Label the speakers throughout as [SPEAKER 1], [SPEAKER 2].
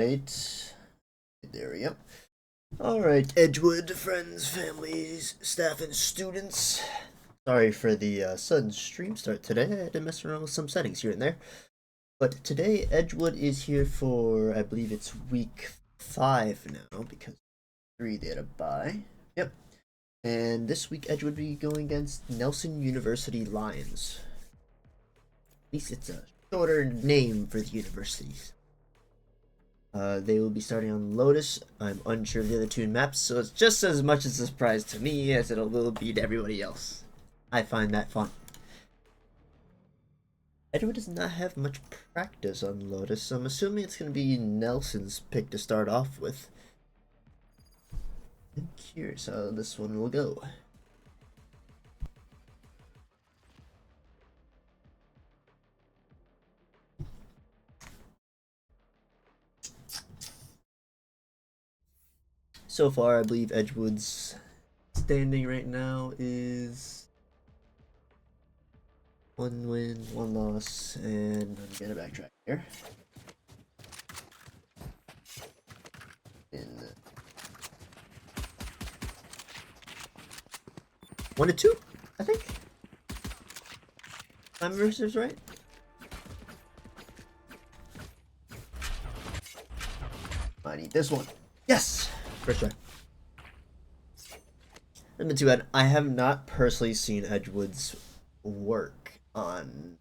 [SPEAKER 1] Alright. There we go. Alright, Edgewood, friends, families, staff, and students. Sorry for the sudden stream start today. I had to mess around with some settings here and there. But today, Edgewood is here for, I believe it's week 5 now, because 3 they had a bye. Yep. And this week, Edgewood will be going against Nelson University Lions. At least it's a shorter name for the universities. They will be starting on Lotus. I'm unsure of the other two maps, so it's just as much a surprise to me as it will be to everybody else. I find that fun. Edgewood does not have much practice on Lotus, so I'm assuming it's going to be Nelson's pick to start off with. I'm curious how this one will go. So far, I believe Edgewood's standing right now is 1 win, 1 loss, and I'm gonna backtrack here. And 1-2, I think. If my memory serves right. I need this one. Yes! First try. Not been too bad. I have not personally seen Edgewood's work on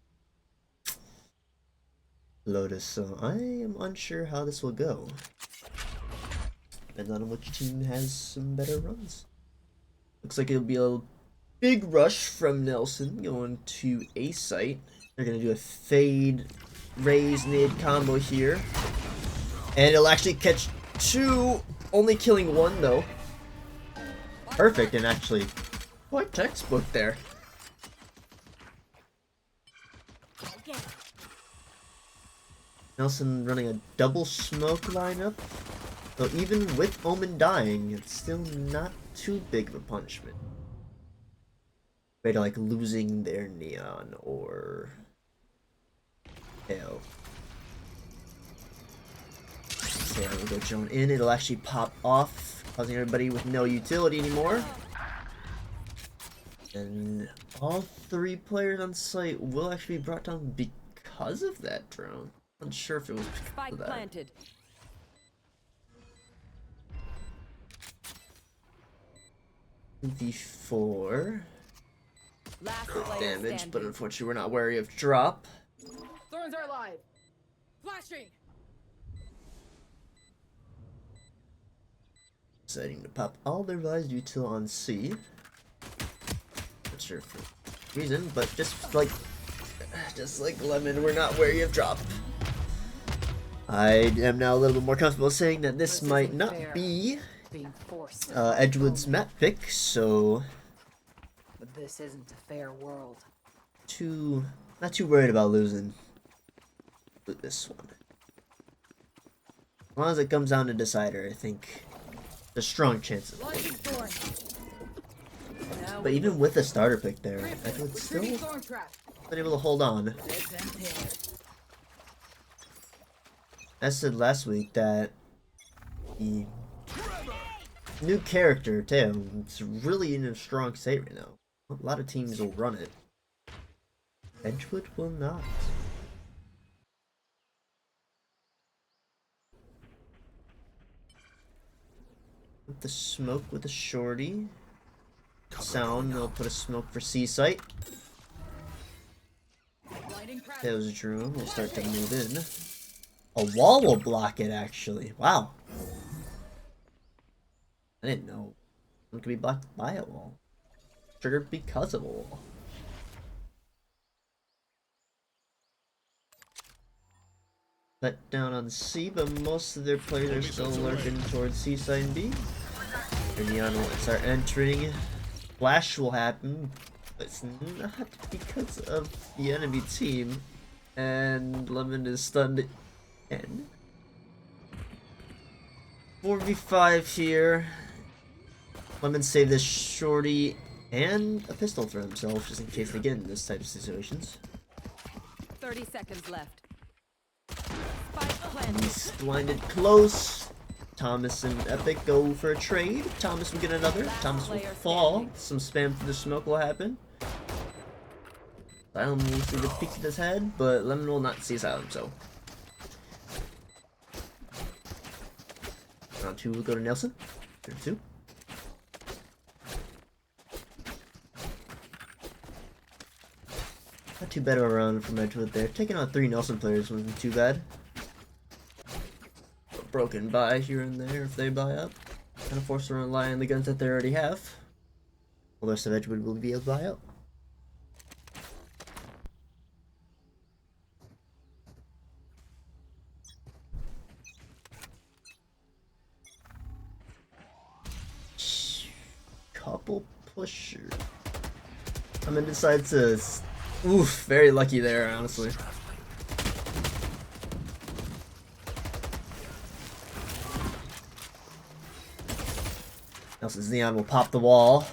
[SPEAKER 1] Lotus, so I am unsure how this will go. Depends on which team has some better runs. Looks like it'll be a big rush from Nelson going to A site. They're gonna do a fade raise nade combo here, and it'll actually catch 2. Only killing 1 though. Perfect, and actually quite textbook there. Nelson running a double smoke lineup. So even with Omen dying, it's still not too big of a punishment. Right, like losing their neon or hell. Okay, we'll go Joan in. It'll actually pop off, causing everybody with no utility anymore. And all 3 players on site will actually be brought down because of that drone. I'm not sure if it was because of that. Planted. D4 damage, but unfortunately we're not wary of drop.
[SPEAKER 2] Thorns are alive. Flashing.
[SPEAKER 1] Deciding to pop all their realized util on C. Not sure for reason, but just like Lemon, we're not wary of drop. I am now a little bit more comfortable saying that this might not be Edgewood's map pick, so
[SPEAKER 2] But this isn't a fair world.
[SPEAKER 1] Not too worried about losing with this one. As long as it comes down to decider, I think there's a strong chance of winning. But even with a starter pick there, Edgewood's still been able to hold on. I said last week that the new character, Teo, is really in a strong state right now. A lot of teams will run it. Edgewood will not. With the smoke with the shorty. Sound, they'll put a smoke for C site. Teo's drone will start to move in. A wall will block it, actually. Wow. I didn't know it could be blocked by a wall. Triggered because of a wall. Cut down on C, but most of their players are still lurking towards C side and B. And Neon will start entering. Flash will happen, but it's not because of the enemy team. And Lemon is stunned. 4v5 here. Lemon saved this shorty and a pistol for himself, just in case they get in this type of situations.
[SPEAKER 3] 30 seconds left. Spike
[SPEAKER 1] He's blinded close. Thomas and Epic go for a trade. Thomas will get another. Thomas will fall. Some spam through the smoke will happen. Asylum will see the peek of his head, but Lemon will not see Asylum, so. Round 2 will go to Nelson. Turn 2. Not too bad of a round from Edgewood there. Taking out 3 Nelson players wasn't too bad. A broken buy here and there if they buy up. Kind of force them to rely on the guns that they already have. The rest of Edgewood will be able to buy out. Couple pusher. I'm gonna decide to. Oof, very lucky there, honestly. Nelson's Neon will pop the wall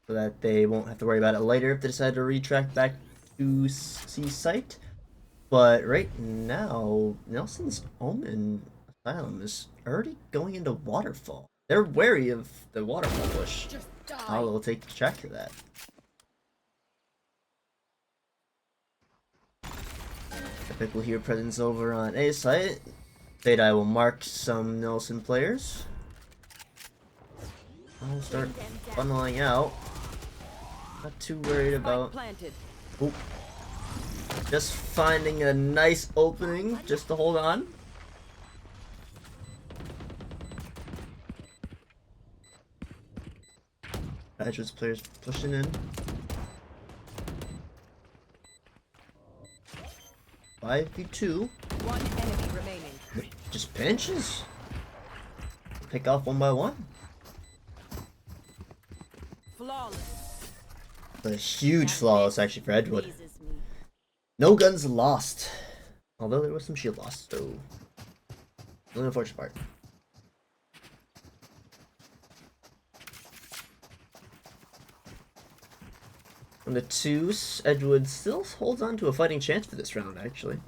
[SPEAKER 1] so that they won't have to worry about it later if they decide to retract back to C site. But right now, Nelson's Omen Asylum is already going into Waterfall. They're wary of the Waterfall push. I will take track of that. Epic will hear presence over on A site. Fade Eye will mark some Nelson players. I'll start funneling out. Not too worried about. Oop. Just finding a nice opening just to hold on. Edgewood's players pushing in. 5v2.
[SPEAKER 3] One enemy remaining.
[SPEAKER 1] Just pinches. Pick off one by one.
[SPEAKER 3] Flawless.
[SPEAKER 1] A huge flawless actually for Edgewood. No guns lost. Although there was some shield loss, so the unfortunate part. From the twos, Edgewood still holds on to a fighting chance for this round, actually.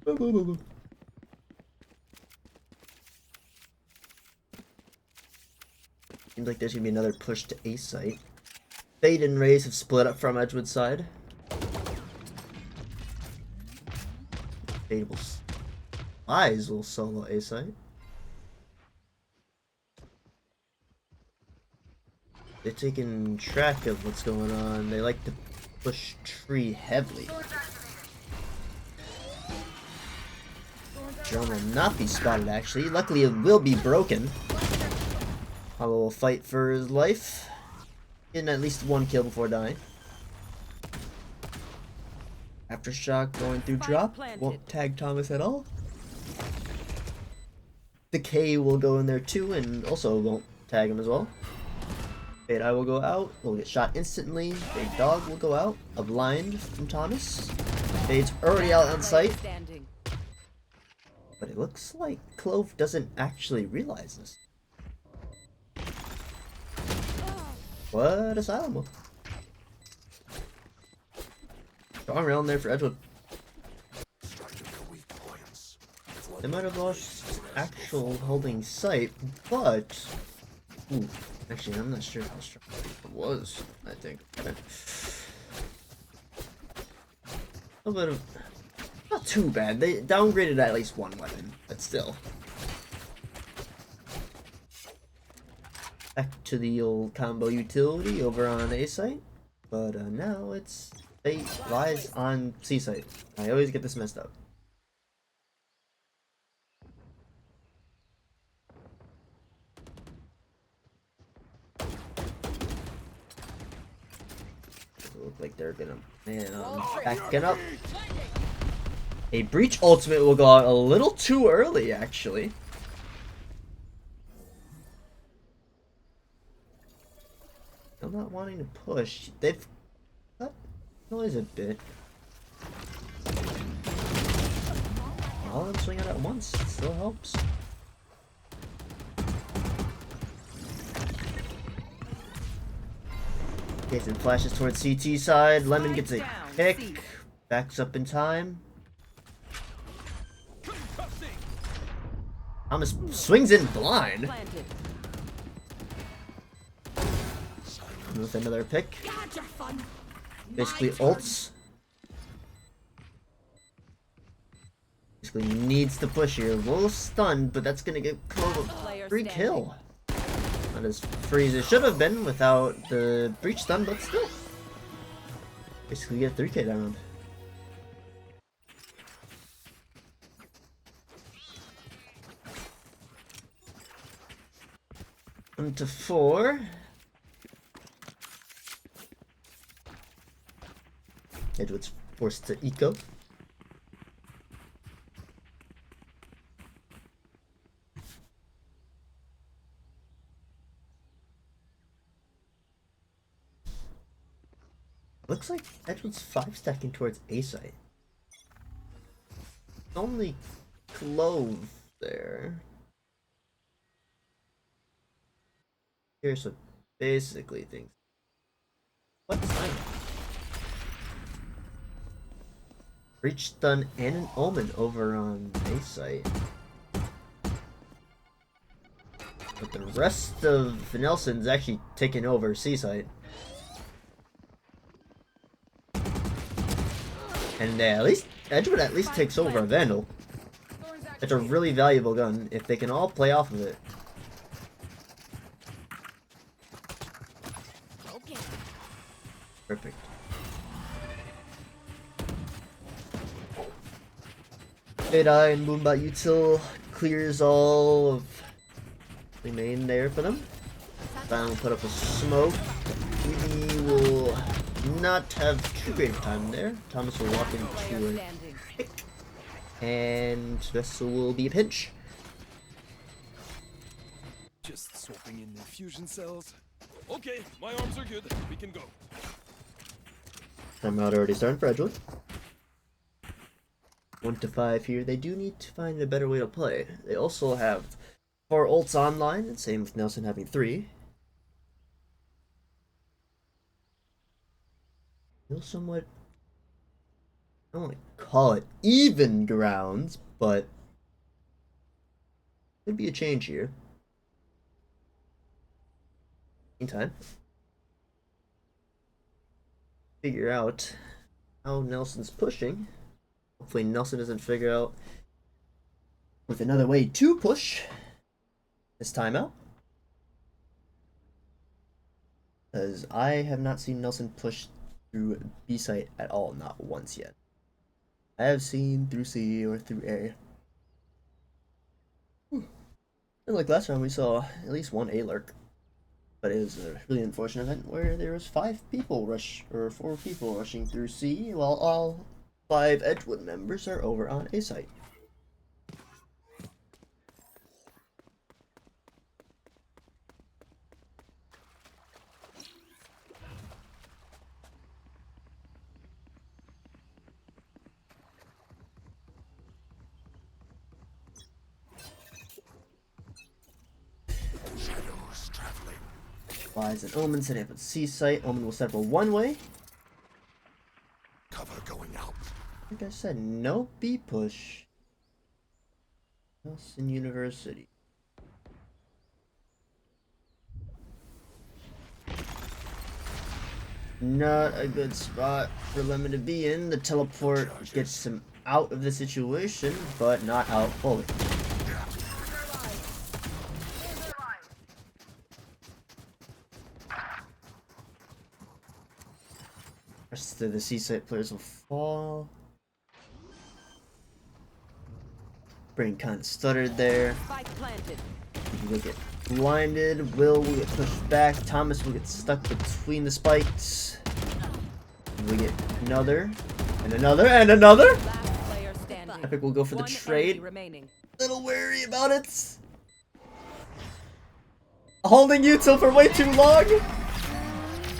[SPEAKER 1] Boo, boo, boo, boo. Seems like there's gonna be another push to A site. Fade and Raze have split up from Edgewood's side. Fade will Eyes will solo A site. They're taking track of what's going on. They like to push tree heavily. Drone will not be spotted actually. Luckily it will be broken. Hollow will fight for his life. Getting at least one kill before dying. Aftershock going through drop. Won't tag Thomas at all. The K will go in there too and also won't tag him as well. Fade Eye will go out. Will get shot instantly. Big Dog will go out. A blind from Thomas. Fade's already out on site. But it looks like Clove doesn't actually realize this. What Asylum will. Strong round there for Edgewood. They might have lost actual holding site, but ooh, actually I'm not sure how strong it was, I think. A little bit of not too bad. They downgraded at least one weapon, but still. Back to the old combo utility over on A site, but now it's Fate lies on C site. I always get this messed up. Look like they're gonna backing up. A breach ultimate will go out a little too early, actually. I'm not wanting to push. They've cut noise a bit. All of them swing out at once. It still helps. Jason flashes towards CT side. Lemon gets a Pick. Backs up in time. Thomas swings in blind.
[SPEAKER 3] Planted.
[SPEAKER 1] With another pick. Basically ults. Basically needs to push here. A little stunned, but that's gonna get close. Free kill. Not as free as it should have been without the breach stun, but still. Basically get 3k that round. On to 4. Edgewood's forced to eco. Looks like Edgewood's 5 stacking towards A site. Only Clove there. Here's what basically things. What time? Breach stun and an omen over on A site. But the rest of Nelson's actually taking over C site. And at least Edgewood at least takes over a Vandal. It's a really valuable gun if they can all play off of it.
[SPEAKER 3] Okay.
[SPEAKER 1] Perfect. Eye and Moonbot Util clears all of the main there for them. Final put up a smoke. We will not have too great of time there. Thomas will walk into a pick. And this will be a pinch.
[SPEAKER 4] Just swapping in the fusion cells. Okay, my arms are good. We can go.
[SPEAKER 1] Timeout already starting for Edgewood. 1 to 5 here. They do need to find a better way to play. They also have 4 ults online, and same with Nelson having 3. Feel somewhat, I don't want to call it even grounds, but could be a change here. Meantime, figure out how Nelson's pushing. Hopefully Nelson doesn't figure out with another way to push this timeout. Because I have not seen Nelson push through B site at all, not once yet. I have seen through C or through A. And like last time we saw at least one A lurk. But it was a really unfortunate event where there was 5 people or 4 people rushing through C while all 5 Edgewood members are over on A site.
[SPEAKER 4] Shadows traveling.
[SPEAKER 1] Flies and Omen setting up at C site. Omen will set up a one-way.
[SPEAKER 4] Cover going out.
[SPEAKER 1] Like I said, no B push. Nelson University. Not a good spot for Lemon to be in. The teleport gets him out of the situation, but not out fully. Rest of the C-site players will fall. Brain kind of stuttered there.
[SPEAKER 3] Spike planted.
[SPEAKER 1] He will get blinded. Will get pushed back. Thomas will get stuck between the spikes. We get another, and another, and another.
[SPEAKER 3] Last player standing.
[SPEAKER 1] Epic will go for the
[SPEAKER 3] One enemy
[SPEAKER 1] trade.
[SPEAKER 3] remaining.
[SPEAKER 1] Little wary about it. Holding util for way too long.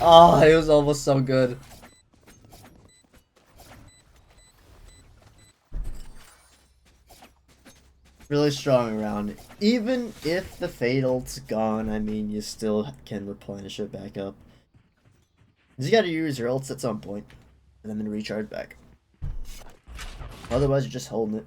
[SPEAKER 1] Ah, it was almost so good. Really strong around. Even if the fatal's gone, I mean, you still can replenish it back up. You gotta use your ults at some point. And then recharge back. Otherwise, you're just holding it.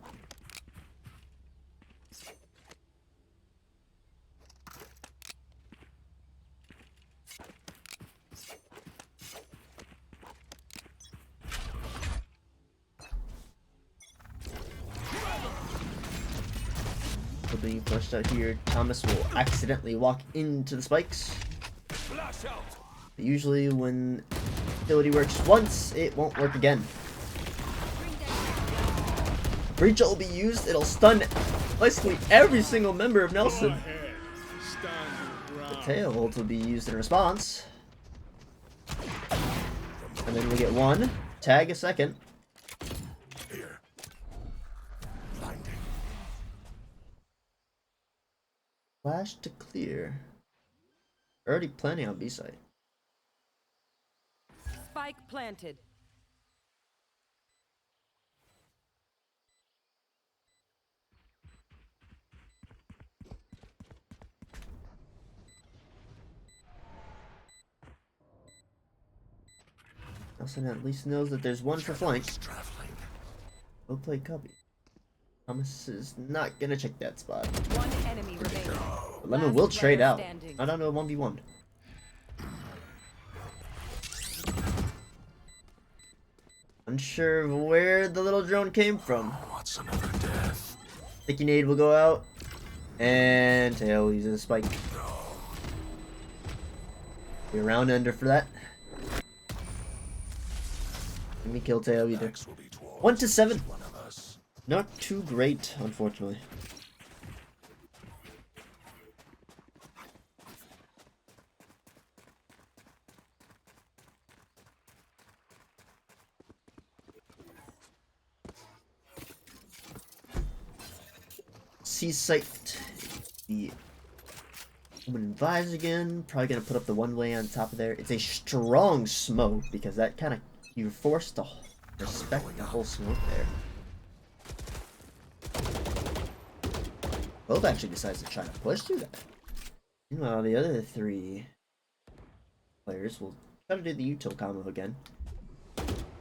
[SPEAKER 1] So being pushed out here, Thomas will accidentally walk into the spikes.
[SPEAKER 4] Flash out.
[SPEAKER 1] But usually when ability works once, it won't work again. Breach will be used, it'll stun basically every single member of Nelson. The tail ult will be used in response. And then we get one, tag a second.
[SPEAKER 4] Here. Blinding.
[SPEAKER 1] Flash to clear. Already planning on B site.
[SPEAKER 3] Spike planted.
[SPEAKER 1] Nelson at least knows that there's one for flank.
[SPEAKER 4] Traveling.
[SPEAKER 1] We'll play cubby. Thomas is not gonna check that spot.
[SPEAKER 3] One enemy remaining.
[SPEAKER 1] But Lemon
[SPEAKER 3] Last
[SPEAKER 1] will trade
[SPEAKER 3] player
[SPEAKER 1] out.
[SPEAKER 3] standing.
[SPEAKER 1] I don't know, 1v1. Unsure of where the little drone came from.
[SPEAKER 4] What's another death?
[SPEAKER 1] Sticky nade will go out. And tail uses a spike. Be around under for that. Let me kill tail either. 1 to 7.
[SPEAKER 4] One of us.
[SPEAKER 1] Not too great, unfortunately. C site. The open vise again. Probably gonna put up the one way on top of there. It's a strong smoke because that kind of you're forced to respect the whole smoke there. Both actually decides to try to push through that. Meanwhile, the other three players will try to do the util combo again.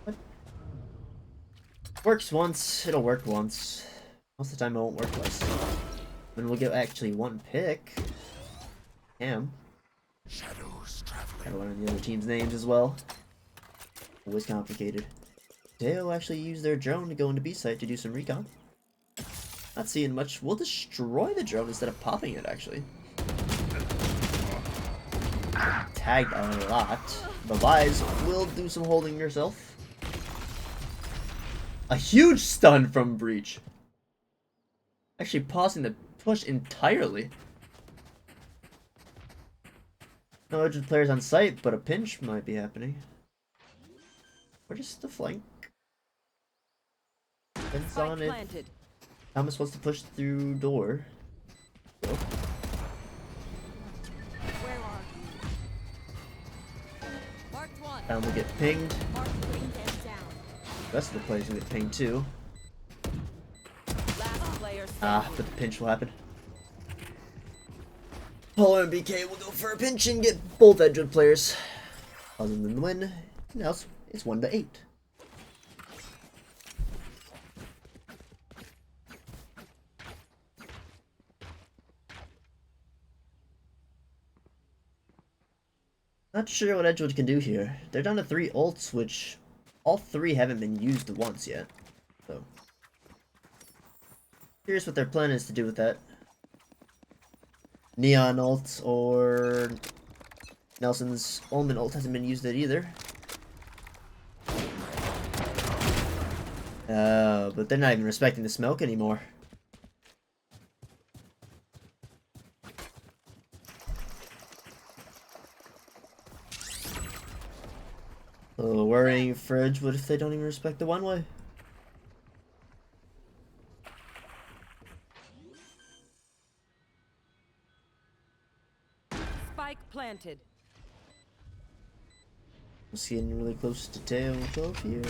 [SPEAKER 1] But works once, it'll work once. Most of the time it won't work twice. Then we'll get actually one pick. Cam.
[SPEAKER 4] Shadows traveling.
[SPEAKER 1] Gotta learn the other team's names as well. Always complicated. They'll actually use their drone to go into B site to do some recon. Not seeing much. We'll destroy the drone instead of popping it, actually. Tagged a lot. The Vise will do some holding yourself. A huge stun from Breach. Actually pausing the push entirely. No urgent players on site, but a pinch might be happening. Or just the flank. Depends on it.
[SPEAKER 3] Planted.
[SPEAKER 1] Thomas wants to push through door. So.
[SPEAKER 3] Where are you? Marked one.
[SPEAKER 1] Down will get pinged.
[SPEAKER 3] Marked bring them down.
[SPEAKER 1] The rest of the players will get pinged too.
[SPEAKER 3] Last player
[SPEAKER 1] Ah,
[SPEAKER 3] standing.
[SPEAKER 1] but the pinch will happen. Polo and BK will go for a pinch and get both Edgewood players. Other than the win, now it's 1 to 8. Not sure what Edgewood can do here. They're down to 3 ults, which all 3 haven't been used once yet. So, curious what their plan is to do with that. Neon ult or Nelson's Omen ult hasn't been used yet either. But they're not even respecting the smoke anymore. A little worrying for Edgewood if they don't even respect the one way.
[SPEAKER 3] Spike planted.
[SPEAKER 1] Just getting really close to Teo. Clove here.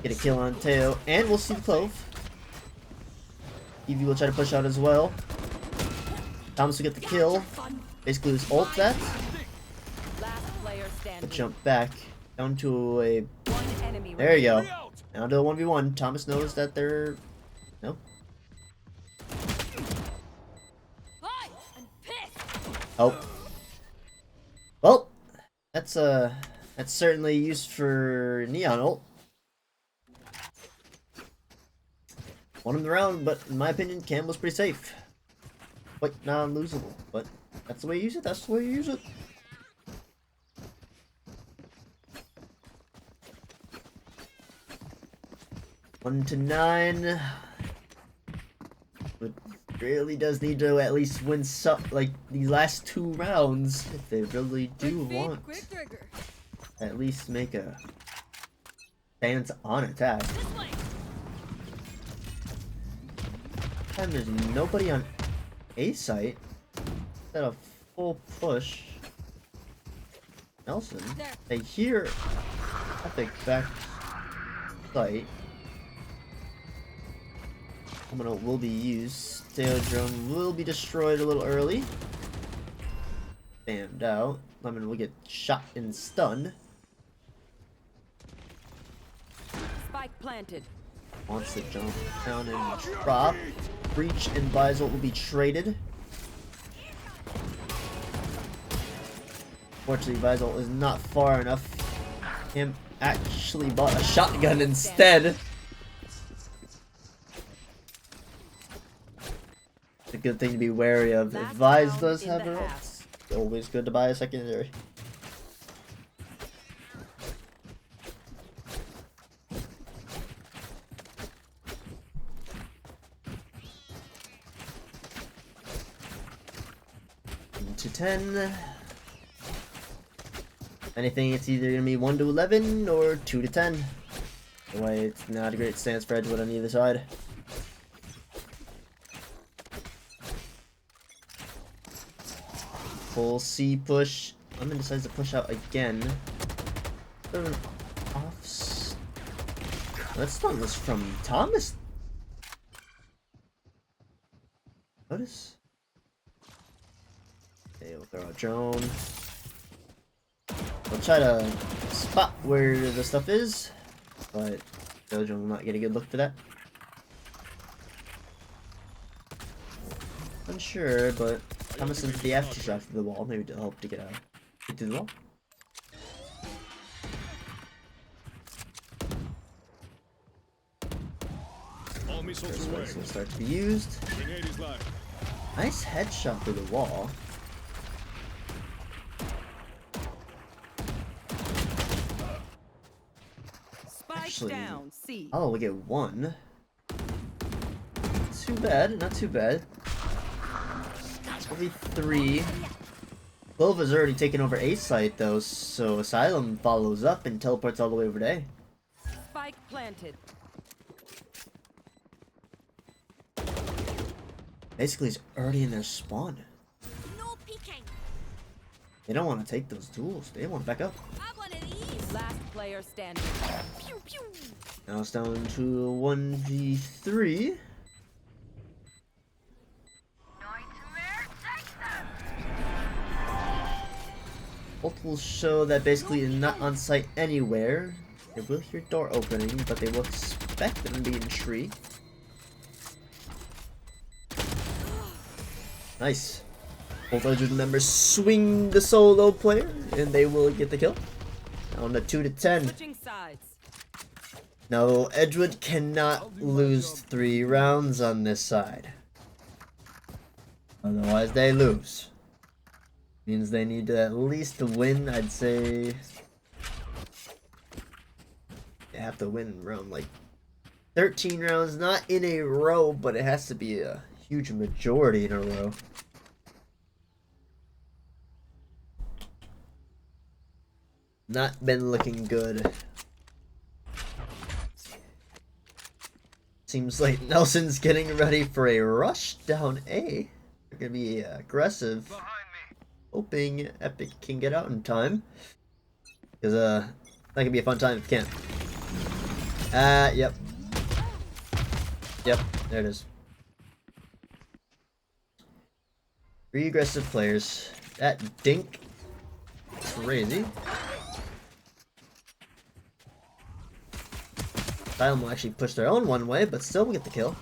[SPEAKER 1] Get a kill on Teo, and we'll see the Clove. Evie will try to push out as well. Thomas will get the kill. Basically, lose ult that.
[SPEAKER 3] Last player
[SPEAKER 1] But
[SPEAKER 3] standing.
[SPEAKER 1] jump back. Down to a...
[SPEAKER 3] One enemy
[SPEAKER 1] There you go.
[SPEAKER 4] Three out.
[SPEAKER 1] Down to a 1v1. Thomas knows that they're... No.
[SPEAKER 3] Hi, I'm pissed.
[SPEAKER 1] Oh. Well, that's certainly used for Neon ult. Won him the round, but in my opinion, Cam was pretty safe. Quite non-losable, but that's the way you use it. That's the way you use it. One to 9. But really does need to at least win some, like these last 2 rounds if they really do want
[SPEAKER 3] Quick trigger.
[SPEAKER 1] at least make a stance on attack.
[SPEAKER 3] This way.
[SPEAKER 1] Time there's nobody on A site. Instead of full push. Nelson,
[SPEAKER 3] There.
[SPEAKER 1] they hear Epic back site. Domino will be used. Theodrome will be destroyed a little early. Bammed out. Lemon will get shot and stunned.
[SPEAKER 3] Spike planted.
[SPEAKER 1] Wants to jump down and drop. Breach and Visor will be traded. Fortunately, Visor is not far enough. Him actually bought a shotgun instead. It's a good thing to be wary of. If
[SPEAKER 3] Last
[SPEAKER 1] Vise
[SPEAKER 3] round
[SPEAKER 1] does
[SPEAKER 3] in
[SPEAKER 1] have
[SPEAKER 3] the
[SPEAKER 1] her
[SPEAKER 3] half.
[SPEAKER 1] ults, it's always good to buy a secondary. To 10. Anything, it's either gonna be 1 to 11 or 2 to 10. The way it's not a great stance for Edgewood on either side. Full C push. Lemon decides to push out again. Off. That stun was from Thomas. Notice. Okay, we'll throw a drone. We'll try to spot where the stuff is, but Dojo will not get a good look for that. Unsure, but Thomas into the aftershock to the wall, maybe to help to get to the wall.
[SPEAKER 4] All missiles
[SPEAKER 1] First
[SPEAKER 4] away.
[SPEAKER 1] one's will start to be used.
[SPEAKER 4] Grenade is live.
[SPEAKER 1] Nice headshot through the wall.
[SPEAKER 3] Spike
[SPEAKER 1] Actually,
[SPEAKER 3] down. C.
[SPEAKER 1] oh, we get 1. Too bad, not too bad. Maybe 3. Clova's already taken over A site though, so Asylum follows up and teleports all the way over to A.
[SPEAKER 3] Spike planted.
[SPEAKER 1] Basically, he's already in their spawn.
[SPEAKER 3] No peeking.
[SPEAKER 1] They don't want to take those duels. They want to back up.
[SPEAKER 3] I want of these. Last player standing. Pew pew.
[SPEAKER 1] Now it's down to 1v3. Ult will show that basically is not on site anywhere. They will hear door opening, but they will expect them to be in tree. Nice. Both Edgewood members swing the solo player, and they will get the kill. On the 2 to 10.
[SPEAKER 3] Switching sides.
[SPEAKER 1] No, Edgewood cannot lose 3 rounds on this side. Otherwise, they lose. Means they need to at least win, I'd say. They have to win round like 13 rounds, not in a row, but it has to be a huge majority in a row. Not been looking good. Seems like Nelson's getting ready for a rush down A. They're gonna be aggressive. Hoping Epic can get out in time. Because, that could be a fun time if you can't. Yep. Yep, there it is. 3 aggressive players. That dink. Crazy. Asylum will actually push their own one way, but still will get the kill.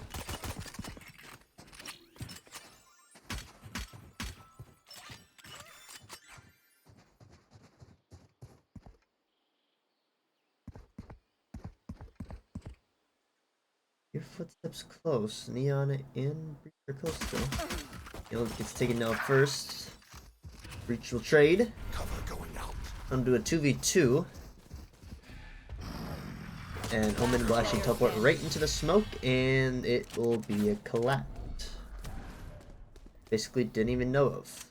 [SPEAKER 1] Your footsteps close. Neon and Breach are close still. Neon gets taken out first. Breach will trade.
[SPEAKER 4] Cover going out.
[SPEAKER 1] I'm gonna do a 2v2. And Omen will actually teleport right into the smoke, and it will be a collapse. Basically didn't even know of.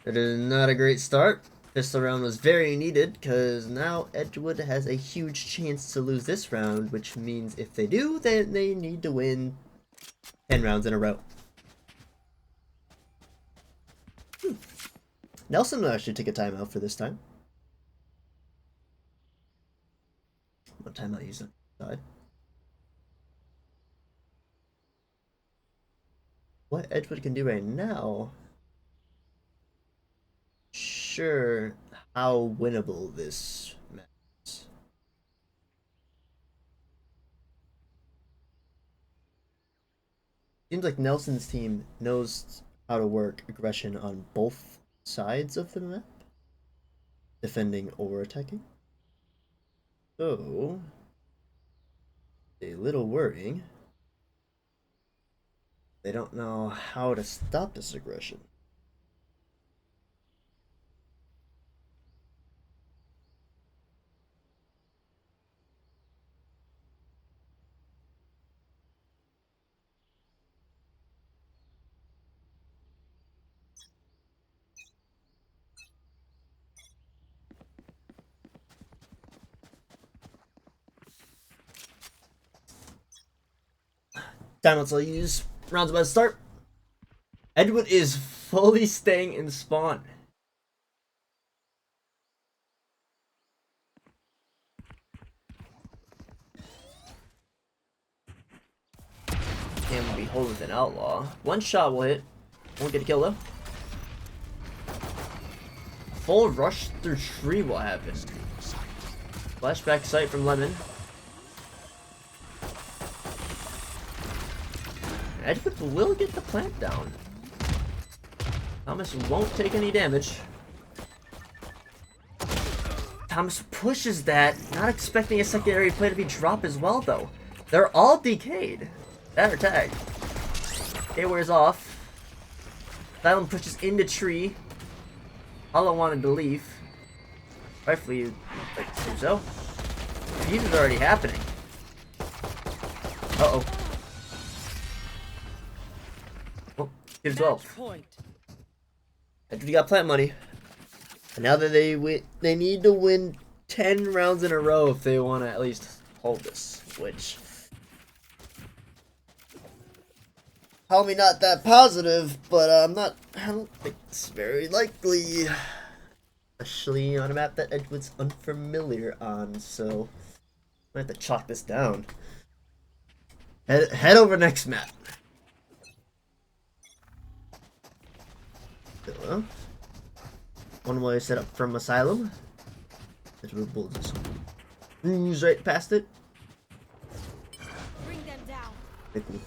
[SPEAKER 1] It is not a great start. Pistol round was very needed, because now Edgewood has a huge chance to lose this round, which means if they do, then they need to win 10 rounds in a row. Nelson will actually take a timeout for this time. What timeout use on side? What Edgewood can do right now? Sure, how winnable this match is. Seems like Nelson's team knows how to work aggression on both sides of the map, defending or attacking. So, a little worrying. They don't know how to stop this aggression. Timeouts I'll use. Rounds about to start. Edgewood is fully staying in spawn. Cam will be holding an outlaw. One shot will hit. Won't get a kill though. Full rush through tree will happen. Flashback sight from Lemon. Edgewood will get the plant down. Thomas won't take any damage. Thomas pushes that, not expecting a secondary play to be dropped as well though. They're all decayed. That or tagged. It wears off. Asylum pushes into tree. Hollow wanted to leave. Rightfully, you'd like to do so. Fuse is already happening. Uh-oh. Oh, get 12. After you got plant money. And now that they need to win 10 rounds in a row if they want to at least hold this, which probably not that positive, but I don't think it's very likely, especially on a map that Edgewood's unfamiliar on. So I have to chalk this down. Head over next map. Hello. One way set up from Asylum. Edgewood will just cruise right past it.
[SPEAKER 3] Bring them down.
[SPEAKER 1] They can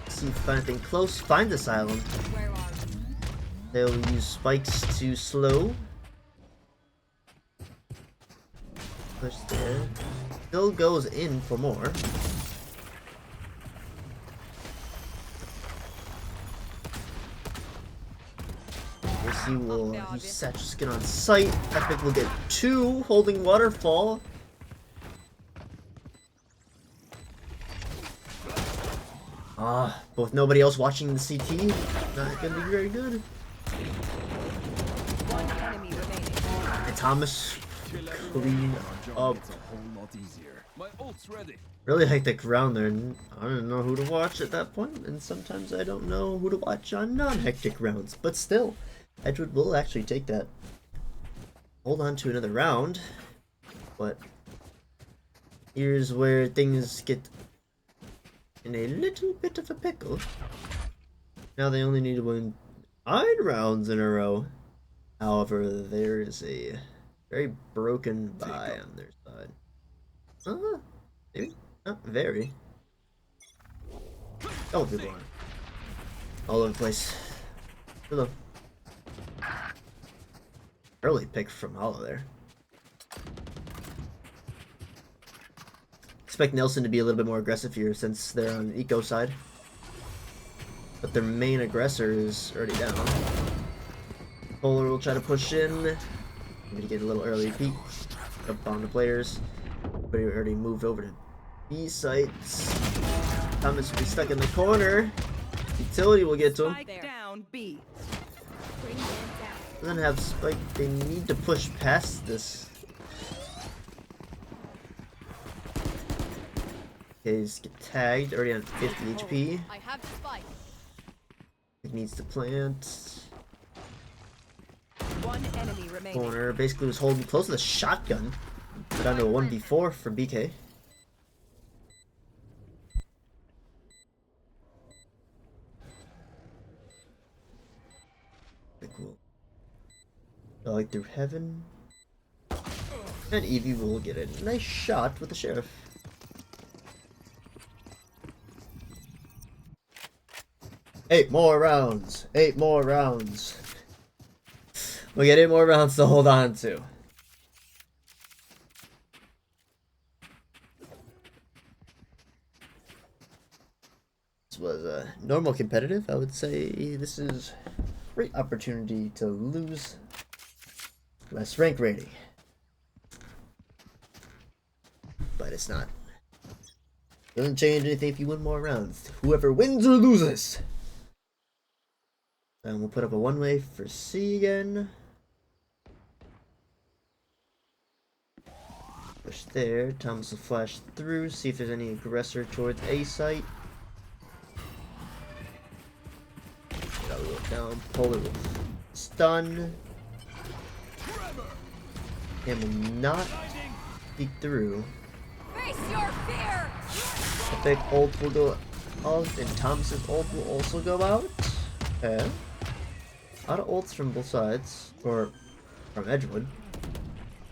[SPEAKER 1] see if anything close. Find Asylum.
[SPEAKER 3] Where are you?
[SPEAKER 1] They'll use spikes to slow. Push there. Still goes in for more. He will use Satchel Skin on sight. Epic will get 2, holding Waterfall. Both nobody else watching the CT. Not gonna be very good.
[SPEAKER 3] One enemy remaining.
[SPEAKER 1] And Thomas clean up.
[SPEAKER 4] My ult's ready.
[SPEAKER 1] Really hectic round there. I don't know who to watch at that point, and sometimes I don't know who to watch on non-hectic rounds. But still, Edgewood will actually take that. Hold on to another round, but here's where things get in a little bit of a pickle. Now they only need to win 9 rounds in a row. However, there is a Very broken by on their side. Maybe not very. Oh, good one. All over the place. Hello. Early pick from Hollow there. Expect Nelson to be a little bit more aggressive here since they're on Eco side. But their main aggressor is already down. Polar will try to push in. Maybe get a little early peek up on the players. But he already moved over to B sites. Thomas will be stuck in the corner. Utility will get to him.
[SPEAKER 3] Spike down B.
[SPEAKER 1] Doesn't have spike. They need to push past this. Okay, he's get tagged. Already on 50 HP.
[SPEAKER 3] I have the spike.
[SPEAKER 1] He needs to plant.
[SPEAKER 3] One enemy remaining.
[SPEAKER 1] Corner basically was holding close to the shotgun. But down to a 1v4 for BK. Cool. Like through heaven. And Eevee will get a nice shot with the sheriff. Eight more rounds. 8 more rounds. We'll get 8 more rounds to hold on to. This was a normal competitive. I would say this is a great opportunity to lose less rank rating. But it's not. Doesn't change anything if you win more rounds. Whoever wins or loses. And we'll put up a one-way for C again. Push there. Thomas will flash through. See if there's any aggressor towards A site. I'll look down. Polar will stun. And will not peek through.
[SPEAKER 3] Face your fear.
[SPEAKER 1] Epic ult will go out, and Thomas's ult will also go out. Okay. A lot of ults from both sides, or from Edgewood.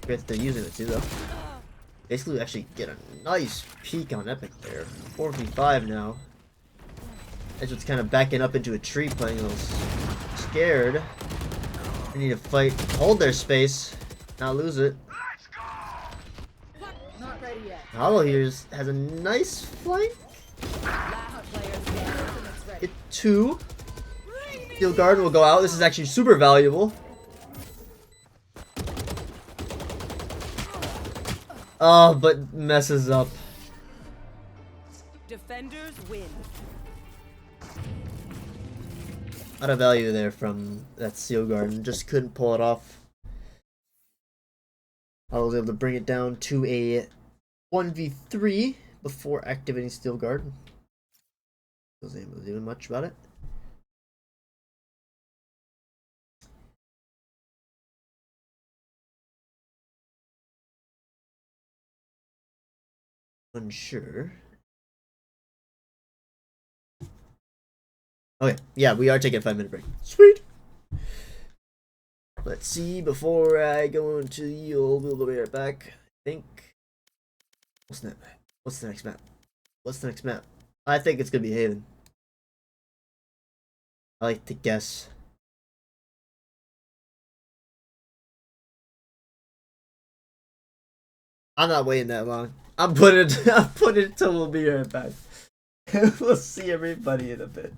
[SPEAKER 1] Forget they're using it too, though. Basically, we actually get a nice peek on Epic there. 4v5 now. Edgewood's kind of backing up into a tree, playing a little scared. They need to fight, hold their space, not lose it.
[SPEAKER 2] Not ready yet.
[SPEAKER 1] Hollow here has a nice flank.
[SPEAKER 3] Last player standing.
[SPEAKER 2] It's ready.
[SPEAKER 1] Get 2. Steel Guard will go out. This is actually super valuable. Oh, but messes up.
[SPEAKER 3] Defenders win.
[SPEAKER 1] A lot of value there from that Steel Guard, and just couldn't pull it off. I was able to bring it down to a 1v3 before activating Steel Guard. Wasn't able to do much about it. Unsure. Okay, yeah, we are taking a 5-minute break. Sweet. Let's see before I go into the old. We'll be right back. I think. What's that? What's the next map? What's the next map? I think it's gonna be Haven. I like to guess. I'm not waiting that long. I'm putting it till we'll be right back. We'll see everybody in a bit.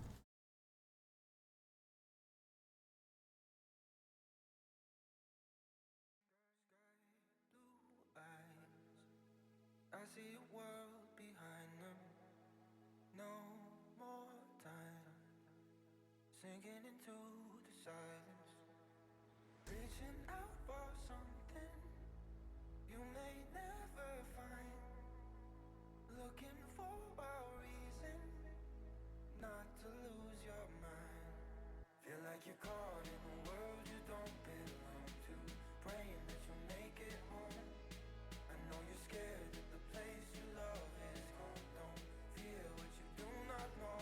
[SPEAKER 5] I see a world behind them. No more time. Sinking into the silence. Reaching out for something you may never find. Looking for a reason not to lose your mind. Feel like you're caught in a world you don't belong to. Praying that you make it home. I know you're scared that the place you love is gone. Don't fear what you do not know.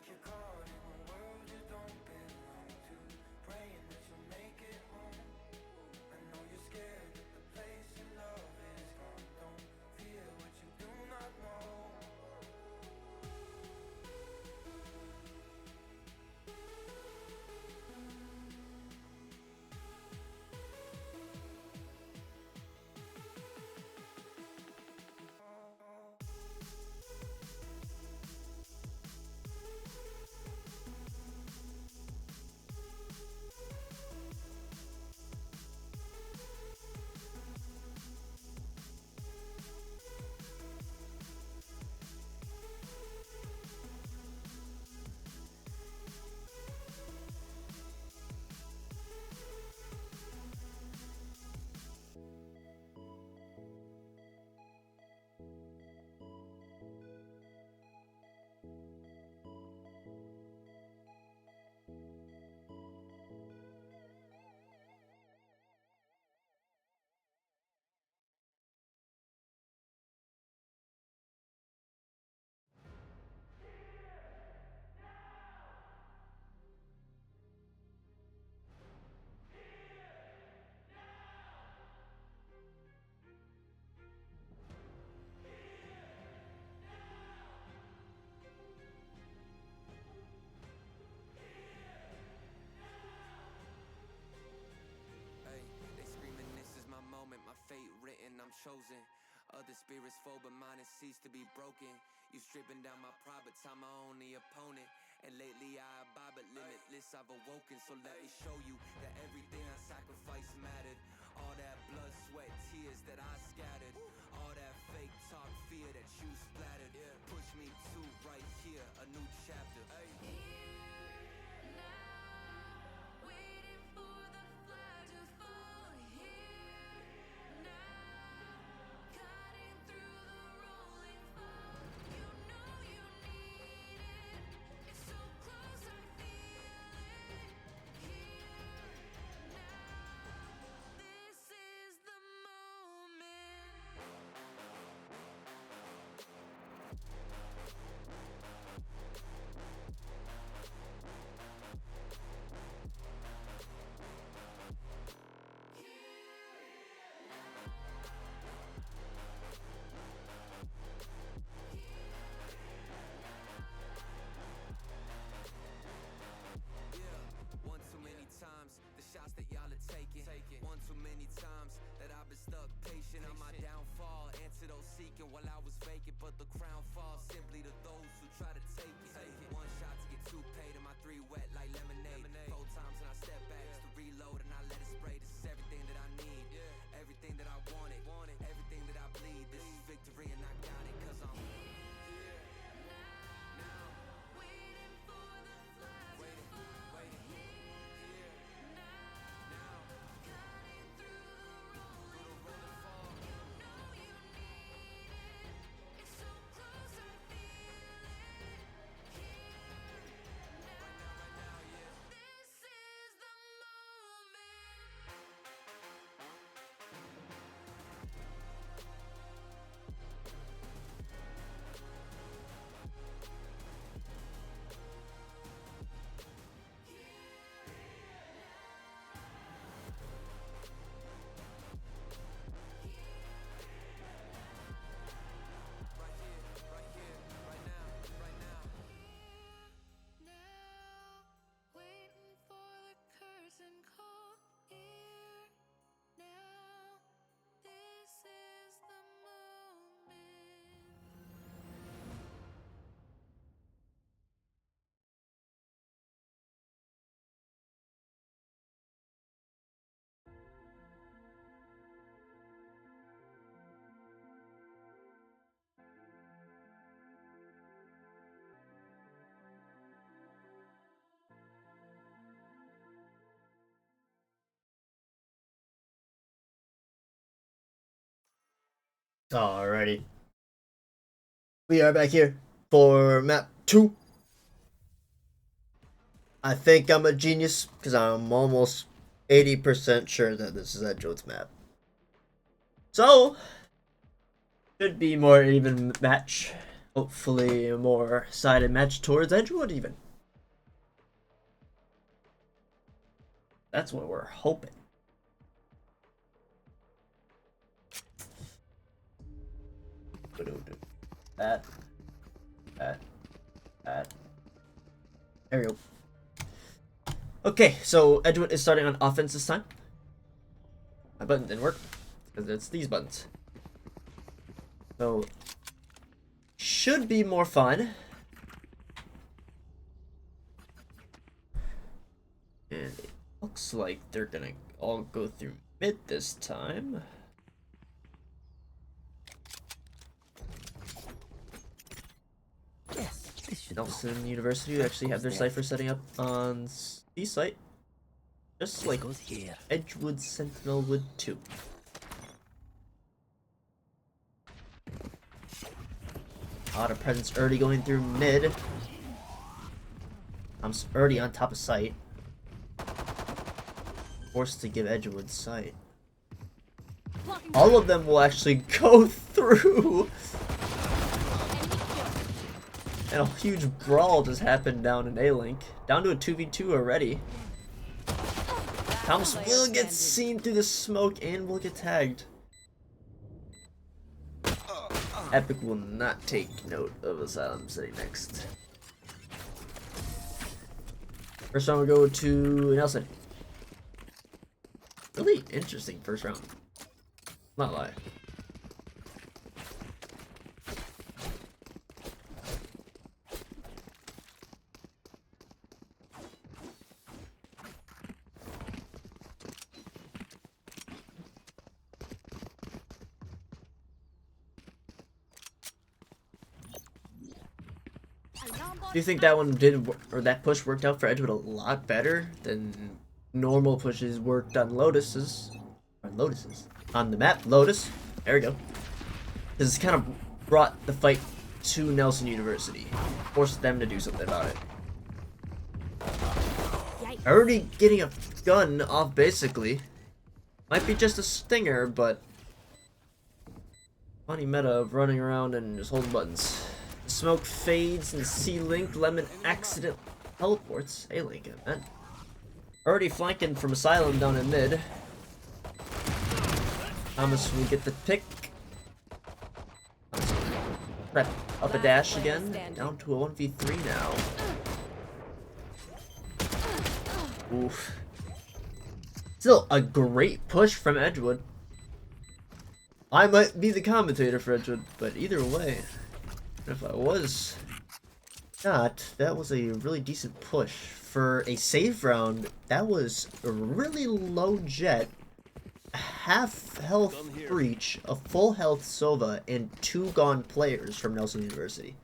[SPEAKER 5] you're caught in a world you don't belong to, praying that you'll make it home. I know you're scared that the place you love is gone. Don't fear what you do not know.
[SPEAKER 6] Hey, they screaming this is my moment, my fate written, I'm chosen. Other spirits fall, but mine has ceased to be broken. You stripping down my pride, but time my only opponent. And lately I abide, but limitless I've awoken. So let me show you that everything I sacrificed mattered. All that blood, sweat, tears that I scattered. All that fake talk, fear that you splattered. Push me to right here, a new chapter. Hey.
[SPEAKER 3] Waiting for the flag to fall here now, cutting through the rolling fog. You know you need it. It's so close, I feel it. Here now, this is the moment.
[SPEAKER 6] Yeah, one too many times, the shots that y'all are taking. One too many times that I've been stuck patient on my downfall. Antidote seeking while I was vacant, but the crown falls simply to those who try to take it. One shot to get two paid, and my three wet like lemonade. 4 times and I step back just to reload, and I let it spray. This is everything that I need, everything that I wanted, everything that I bleed. This is victory, and I got it, 'cause I'm here now.
[SPEAKER 3] Waiting for the flag to fall here now, cutting through the rolling fog. You know you need it. It's so close, I feel it. Here now, this is the moment.
[SPEAKER 6] Right here, right now, right now.
[SPEAKER 3] Now, waiting for the curtain call. Here now, this is the moment.
[SPEAKER 1] Alrighty. We are back here for map 2. I think I'm a genius because I'm almost 80% sure that this is Edgewood's map. So, should be more even match Hopefully a more sided match towards Edgewood even. That's what we're hoping. That. There we go. Okay, so Edgewood is starting on offense this time. My button didn't work because it's these buttons. So should be more fun. And it looks like they're gonna all go through mid this time.
[SPEAKER 7] Yes, this should
[SPEAKER 1] Nelson University actually have their cipher setting up on C site. Just like
[SPEAKER 7] goes here.
[SPEAKER 1] Edgewood Sentinel would too. A lot of presence already going through mid. I'm already on top of site. Forced to give Edgewood sight. All of them will actually go through. And a huge brawl just happened down in A-Link. Down to a 2v2 already. Thomas will get seen through the smoke and will get tagged. Epic will not take note of Asylum sitting next. First round we go to Nelson. Really interesting first round. Not lie. Do you think that one did, or that push worked out for Edgewood a lot better than normal pushes worked on Lotuses? On the map, Lotus. There we go. Because it's kind of brought the fight to Nelson University. Forced them to do something about it. Already getting a gun off basically. Might be just a stinger, but funny meta of running around and just holding buttons. Smoke fades and C-Link. Lemon accident teleports. A-Link, man. Already flanking from Asylum down in mid. Thomas will get the pick. Prep up a dash again. Down to a 1v3 now. Oof. Still a great push from Edgewood. I might be the commentator for Edgewood, but either way. If I was not, that was a really decent push. For a save round, that was a really low jet, a half health breach, a full health Sova, and 2 gone players from Nelson University.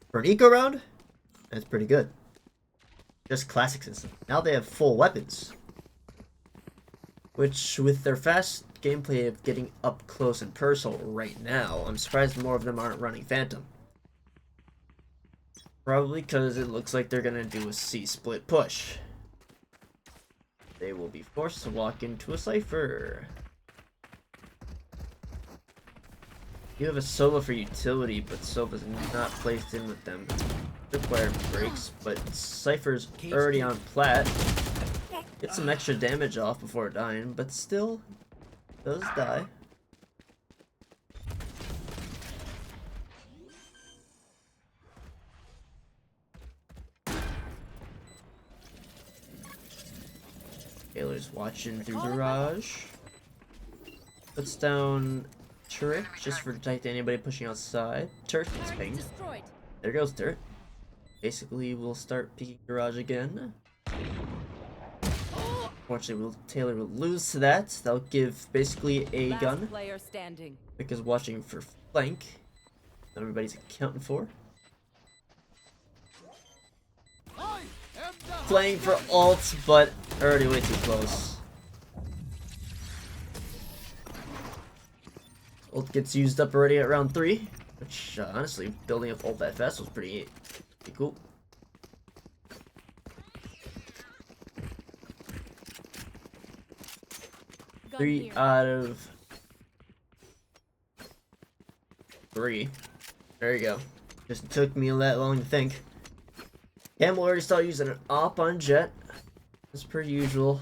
[SPEAKER 1] For an eco round, that's pretty good. Just classic system. Now they have full weapons. Which, with their fast gameplay of getting up close and personal right now, I'm surprised more of them aren't running Phantom. Probably because it looks like they're gonna do a C-split push. They will be forced to walk into a cipher. You have a Sova for utility, but Sova's not placed in with them. Require breaks, but Cypher's already on plat. Get some extra damage off before dying, but still does die. Taylor's watching through Garage. Puts down turret just for detect anybody pushing outside. Turret is pinged. There goes turret. Basically, we'll start peeking Garage again. Unfortunately, Taylor will lose to that. That'll give basically a gun. Because watching for flank. That everybody's accounting for. Playing for ult, but already way too close. Ult gets used up already at round 3. Which, honestly, building up ult that fast was pretty cool. Three out of 3. There you go. Just took me that long to think. Cam will already start using an op on Jet. As per usual.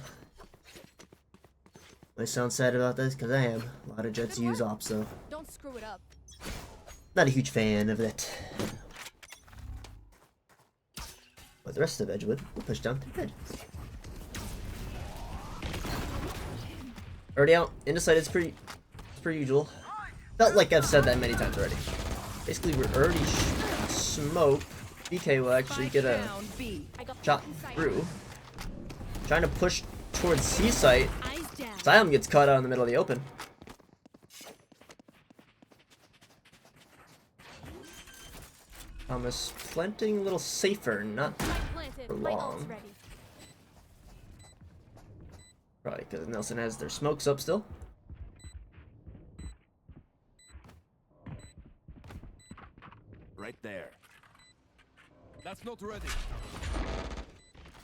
[SPEAKER 1] I sound sad about this because I am. A lot of Jets use ops though.
[SPEAKER 3] Don't screw it up.
[SPEAKER 1] Not a huge fan of it. But the rest of Edgewood will push down to mid. Already out. Indecisive is per usual. Felt like I've said that many times already. Basically, we're already smoked. BK will actually get a shot through. Trying to push towards C site. Asylum gets caught out in the middle of the open. Thomas planting a little safer, not for long. Probably because Nelson has their smokes up still.
[SPEAKER 4] Right there. That's not ready.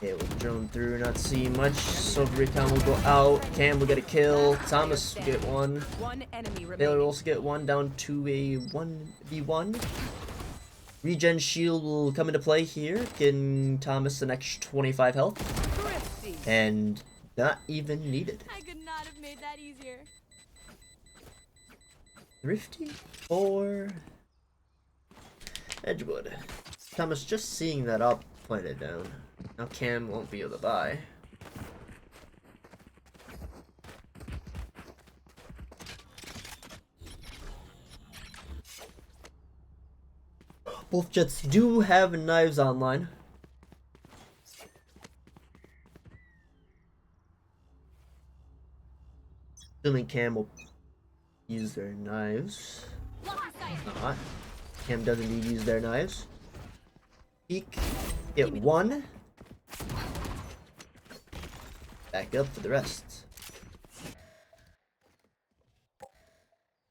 [SPEAKER 1] Okay, we'll drone through, not seeing much. Silver Recon will go out. Cam will get a kill. Thomas will get one.
[SPEAKER 3] One enemy
[SPEAKER 1] Taylor
[SPEAKER 3] remaining.
[SPEAKER 1] will also get one, down to a 1v1. Regen shield will come into play here, getting Thomas an extra 25 health.
[SPEAKER 3] Thrifty.
[SPEAKER 1] And not even needed.
[SPEAKER 3] I could not have made that easier.
[SPEAKER 1] Thrifty for Edgewood. Thomas just seeing that up planted down. Now Cam won't be able to buy. Both Jets do have knives online. Assuming Cam will use their knives. Not. Cam does indeed use their knives. Peek. Get one. Back up for the rest.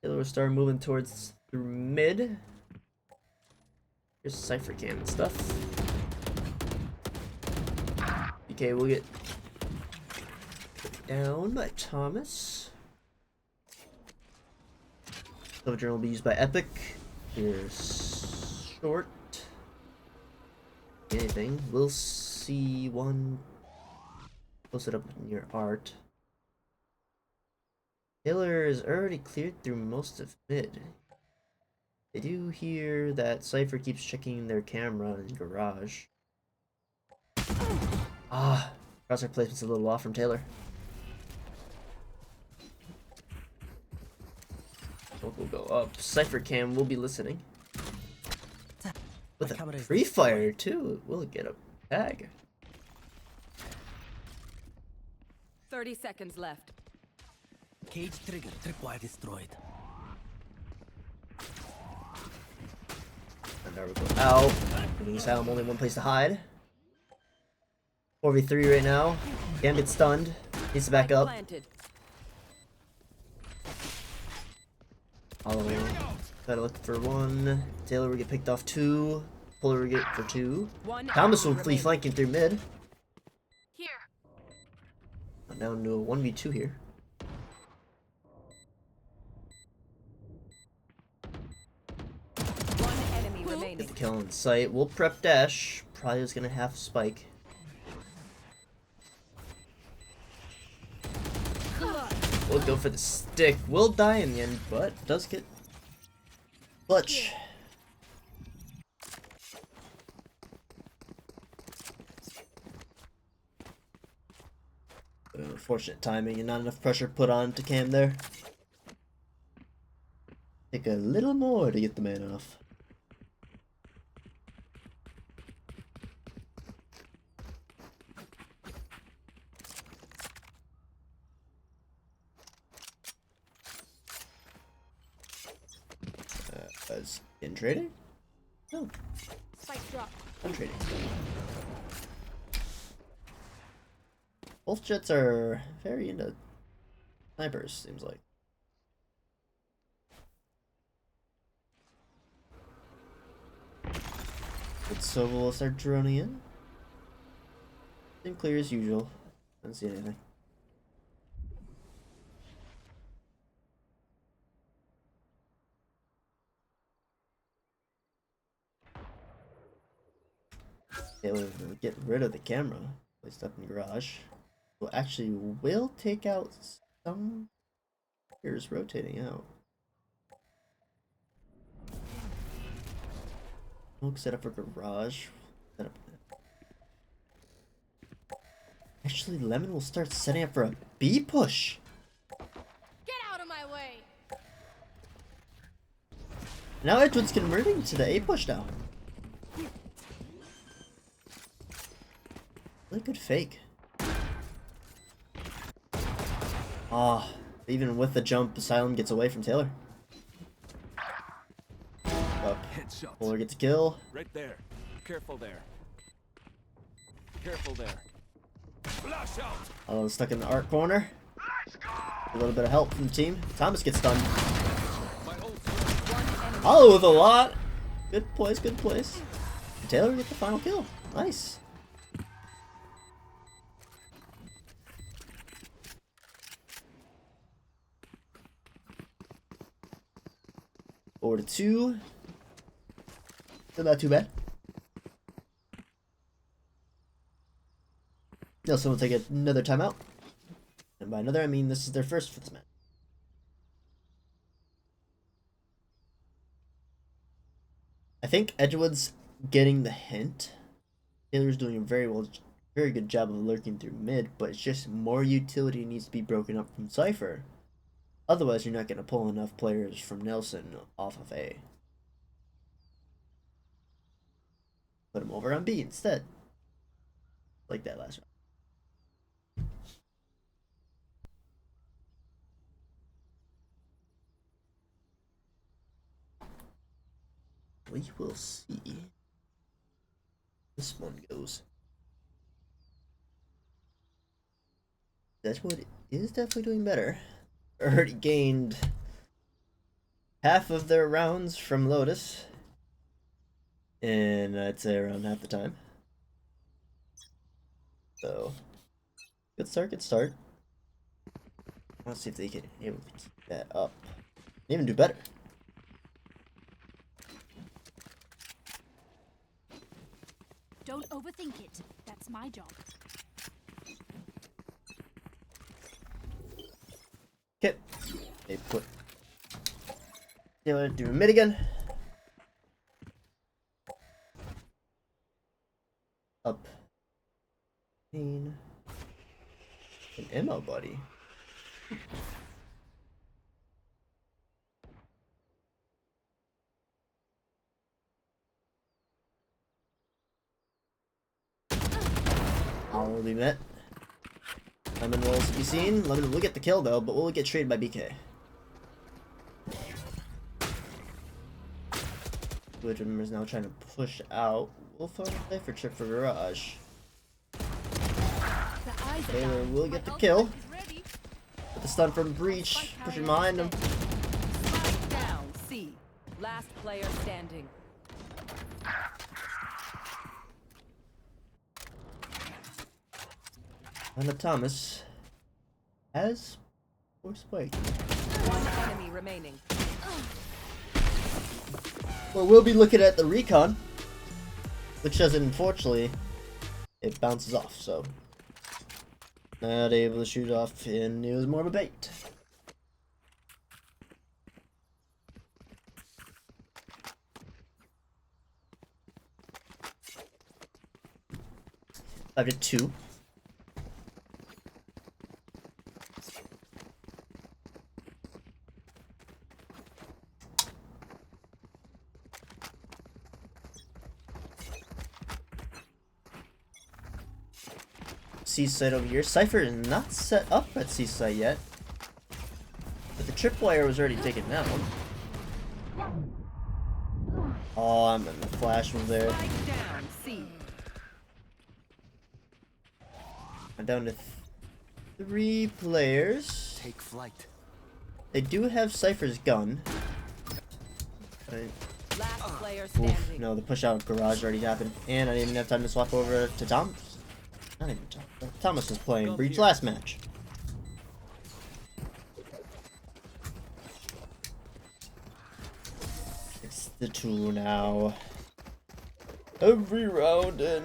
[SPEAKER 1] Taylor will start moving towards through mid. Here's Cypher Cam and stuff. BK will get put down by Thomas. Sojourn will be used by Epic. Here's short. Anything. We'll see one. Close it up near art. Taylor is already cleared through most of mid. I do hear that Cypher keeps checking their camera in garage. Ah, crosshair placement's a little off from Taylor. Smoke will go up. Cypher cam will be listening. With a free fire too, we'll get a tag.
[SPEAKER 3] 30 seconds left.
[SPEAKER 7] Cage trigger, tripwire destroyed.
[SPEAKER 1] And there we go out. Giving Asylum only one place to hide. 4v3 right now. Cam gets stunned. Needs to back up.
[SPEAKER 3] Planted.
[SPEAKER 1] I'll try to look for one. Taylor will get picked off two. Puller will get for two.
[SPEAKER 3] One
[SPEAKER 1] Thomas will
[SPEAKER 3] enemy
[SPEAKER 1] flee
[SPEAKER 3] remaining.
[SPEAKER 1] flanking through mid.
[SPEAKER 3] Here.
[SPEAKER 1] Down to a 1v2 here.
[SPEAKER 3] One enemy
[SPEAKER 1] Get
[SPEAKER 3] remaining.
[SPEAKER 1] the kill in sight. We'll prep dash. Probably is gonna have spike. We'll go for the stick. We'll die in the end, but does get clutch. Unfortunate timing and not enough pressure put on to Cam there. Take a little more to get the man off. As in trading? No,
[SPEAKER 3] Spike drop.
[SPEAKER 1] I'm trading. Both Jets are very into snipers, seems like. But so we'll start droning in. Seem clear as usual. Don't see anything. It will get rid of the camera placed up in the garage. Well, actually, will take out some players rotating out. Look, set up for garage. Set up. Actually, Lemon will start setting up for a B push.
[SPEAKER 3] Get out of my way.
[SPEAKER 1] Now Edgewood's converting to the A push now. Really good fake. Ah, even with the jump, Asylum gets away from Taylor. Up.
[SPEAKER 4] Headshot.
[SPEAKER 1] Fuller gets a kill.
[SPEAKER 4] Right there. Careful there. Careful there. Flash out.
[SPEAKER 1] Alone stuck in the art corner. A little bit of help from the team. Thomas gets stunned.
[SPEAKER 4] My ult.
[SPEAKER 1] Hollow with a lot. Good place, good place. Taylor get the final kill. Nice. Four to 2. Still not too bad. Nelson will take another timeout. And by another, I mean this is their first for this match. I think Edgewood's getting the hint. Taylor's doing a very good job of lurking through mid, but it's just more utility needs to be broken up from Cypher. Otherwise, you're not going to pull enough players from Nelson off of A. Put him over on B instead. Like that last round. We will see how this one goes. Edgewood is definitely doing better. Already gained half of their rounds from Lotus. And I'd say around half the time. So, good start, good start. Let's see if they can able to keep that up. Even do better.
[SPEAKER 8] Don't overthink it. That's my job.
[SPEAKER 1] Okay. They put Taylor do mid again. Up. An ammo buddy. Will be met. Lemon rolls to be seen. Lemon will get the kill though, but will get traded by BK. Woodrum is now trying to push out. Wolf on play for trip for garage. Taylor will get the kill. With the stun from Breach, pushing behind him.
[SPEAKER 3] Spike down. C. Last player standing.
[SPEAKER 1] And Thomas has 4 spike.
[SPEAKER 3] One enemy remaining.
[SPEAKER 1] Well, we'll be looking at the recon, which doesn't, unfortunately, it bounces off, so not able to shoot off, and it was more of a bait. I've got 2. C-site over here. Cypher is not set up at C-site yet. But the tripwire was already taken down. Oh, I'm in the flash move there.
[SPEAKER 3] Spike down. C.
[SPEAKER 1] I'm down to 3 players.
[SPEAKER 7] Take flight.
[SPEAKER 1] They do have Cypher's gun.
[SPEAKER 3] Last player
[SPEAKER 1] Oof,
[SPEAKER 3] standing.
[SPEAKER 1] no, the push out garage already happened. And I didn't even have time to swap over to Thomas. Not even Thomas. Thomas was playing Breach last match. It's the 2 now. Every round in,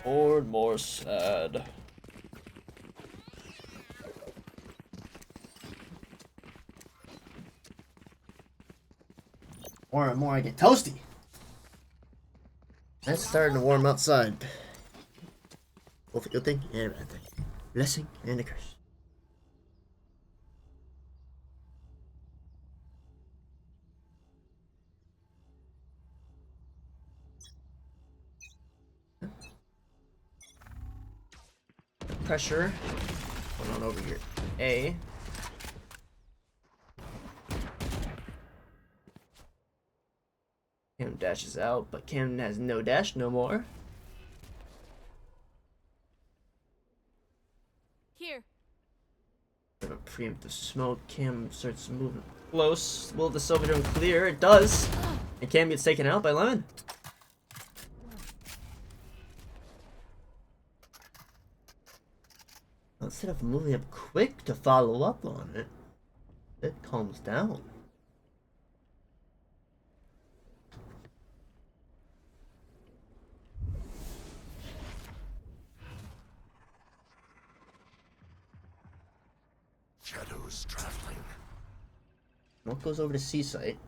[SPEAKER 1] more and more sad. More and more I get toasty. It's starting to warm outside. Both a good thing and a bad thing. Blessing and a curse. Pressure. Going on over here. A. Cam dashes out, but Cam has no dash no more.
[SPEAKER 3] Here.
[SPEAKER 1] Gonna preempt the smoke. Cam starts moving close. Will the Silverdome clear? It does. And Cam gets taken out by Lemon. Instead of moving up quick to follow up on it, it calms down.
[SPEAKER 4] Shadows traveling.
[SPEAKER 1] Smoke goes over to C site.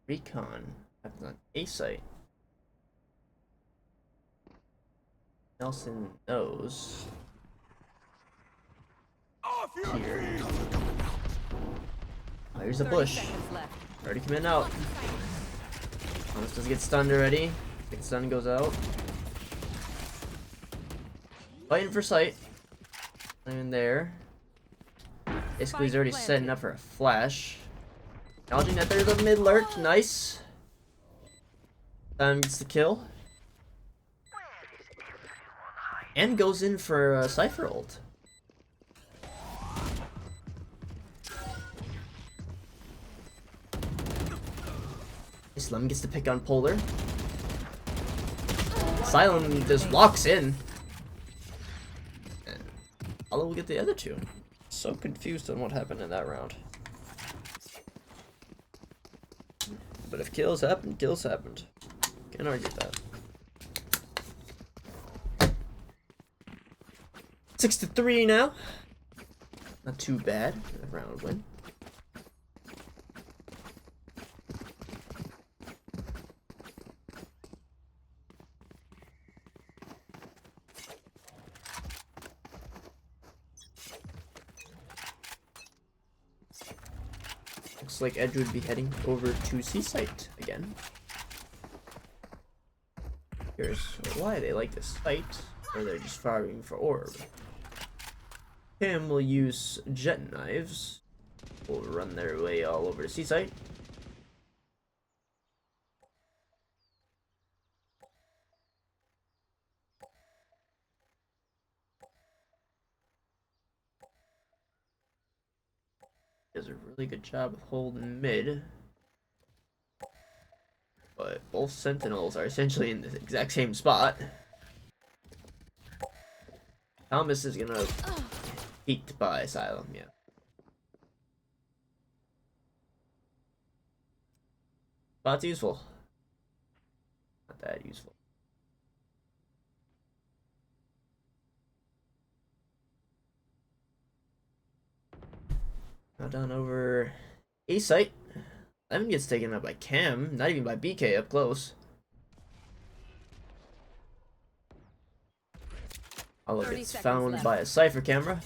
[SPEAKER 1] Recon happens on A site. Nelson knows. Here. Oh, here's a
[SPEAKER 3] 30
[SPEAKER 1] bush.
[SPEAKER 3] seconds left.
[SPEAKER 1] Already coming out. Thomas doesn't get stunned already. Gets stunned, goes out. Fighting for sight. Not even there. Basically, he's already setting up for a flash. Acknowledging that there's a mid lurk. Nice. Gets the kill. And goes in for a Cypher ult. Islam gets to pick on Polar. Asylum just walks in. And Apollo will get the other two. So confused on what happened in that round. But if kills happened, kills happened. Can't argue that. 6-3 now. Not too bad. A round win. Looks like Edgewood would be heading over to C site again. Here's why they like this site, or they're just farming for orb. Cam will use jet knives. Will run their way all over to C site. Does a really good job of holding mid. But both sentinels are essentially in the exact same spot. Thomas is gonna peeked by Asylum, yeah. Spot's useful. Not that useful. Now down over A site. Lemon gets taken out by Cam, not even by BK up close. Apollo gets found left by a Cypher camera.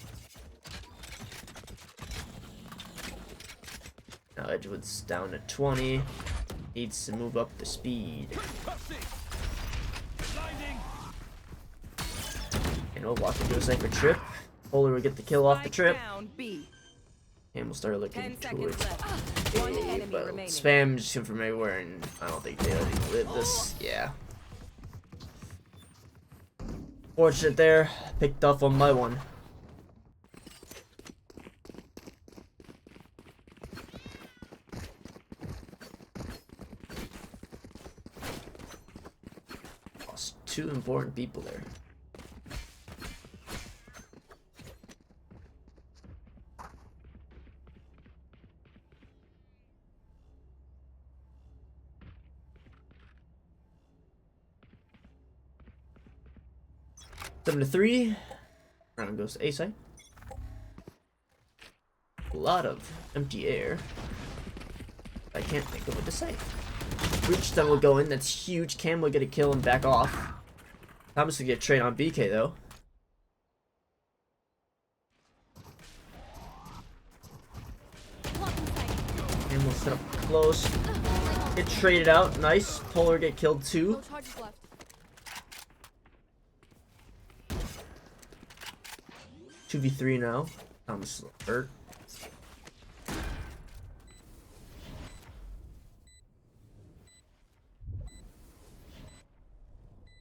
[SPEAKER 1] Now Edgewood's down at 20. Needs to move up the speed. And we'll walk into a Cypher trip. Polar will get the kill off the trip. And we'll start looking towards A, but spam just come from everywhere, and I don't think they live this. Yeah. Fortunate there. Picked off on my one. Lost two important people there. 7-3. Round goes to A site. A lot of empty air. I can't think of what to say. Breach stun will go in. That's huge. Cam will get a kill and back off. Thomas will get a trade on BK though. Cam will set up close. Get traded out. Nice. Polar get killed too.
[SPEAKER 3] No charges left.
[SPEAKER 1] 2v3 now. Thomas hurt.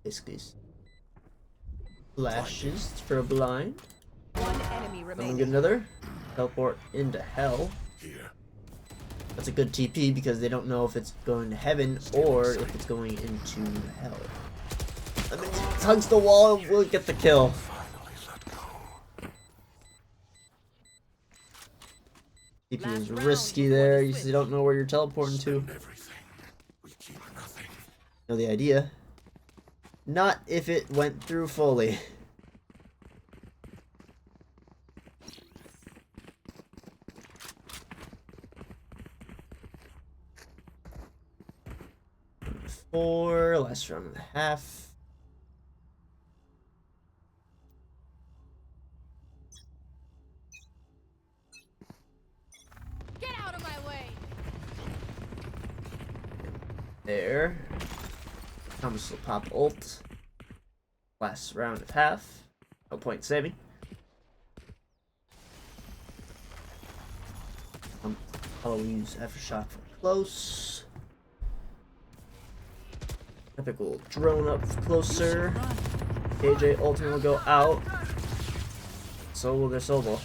[SPEAKER 1] Basically, flashes for a blind.
[SPEAKER 3] One enemy
[SPEAKER 1] Someone
[SPEAKER 3] remaining.
[SPEAKER 1] get another. Teleport into hell. That's a good TP because they don't know if it's going to heaven or if it's going into hell. I mean, hugs the wall, will get the kill. TP is risky there. You don't know where you're teleporting to. Know the idea. Not if it went through fully. Four, last round and a half.
[SPEAKER 8] Get out of my way!
[SPEAKER 1] There. Thomas will pop ult. Last round of half. No point saving. I'll use Aftershock for close. Epic will drone up closer. AJ ultimate will go out. So will their Sobel.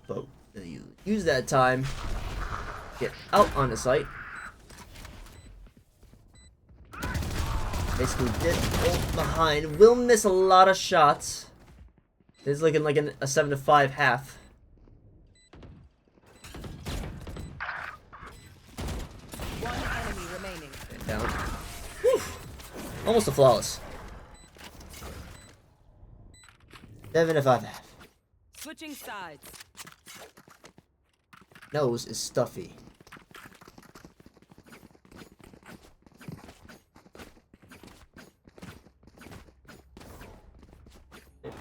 [SPEAKER 1] But you use that time. Get out on the site. Basically did ult behind. Will miss a lot of shots. It's looking like a 7-5 half.
[SPEAKER 3] One enemy remaining.
[SPEAKER 1] Down. Whew. Almost a flawless. 7-5 half.
[SPEAKER 3] Switching sides.
[SPEAKER 1] Nose is stuffy.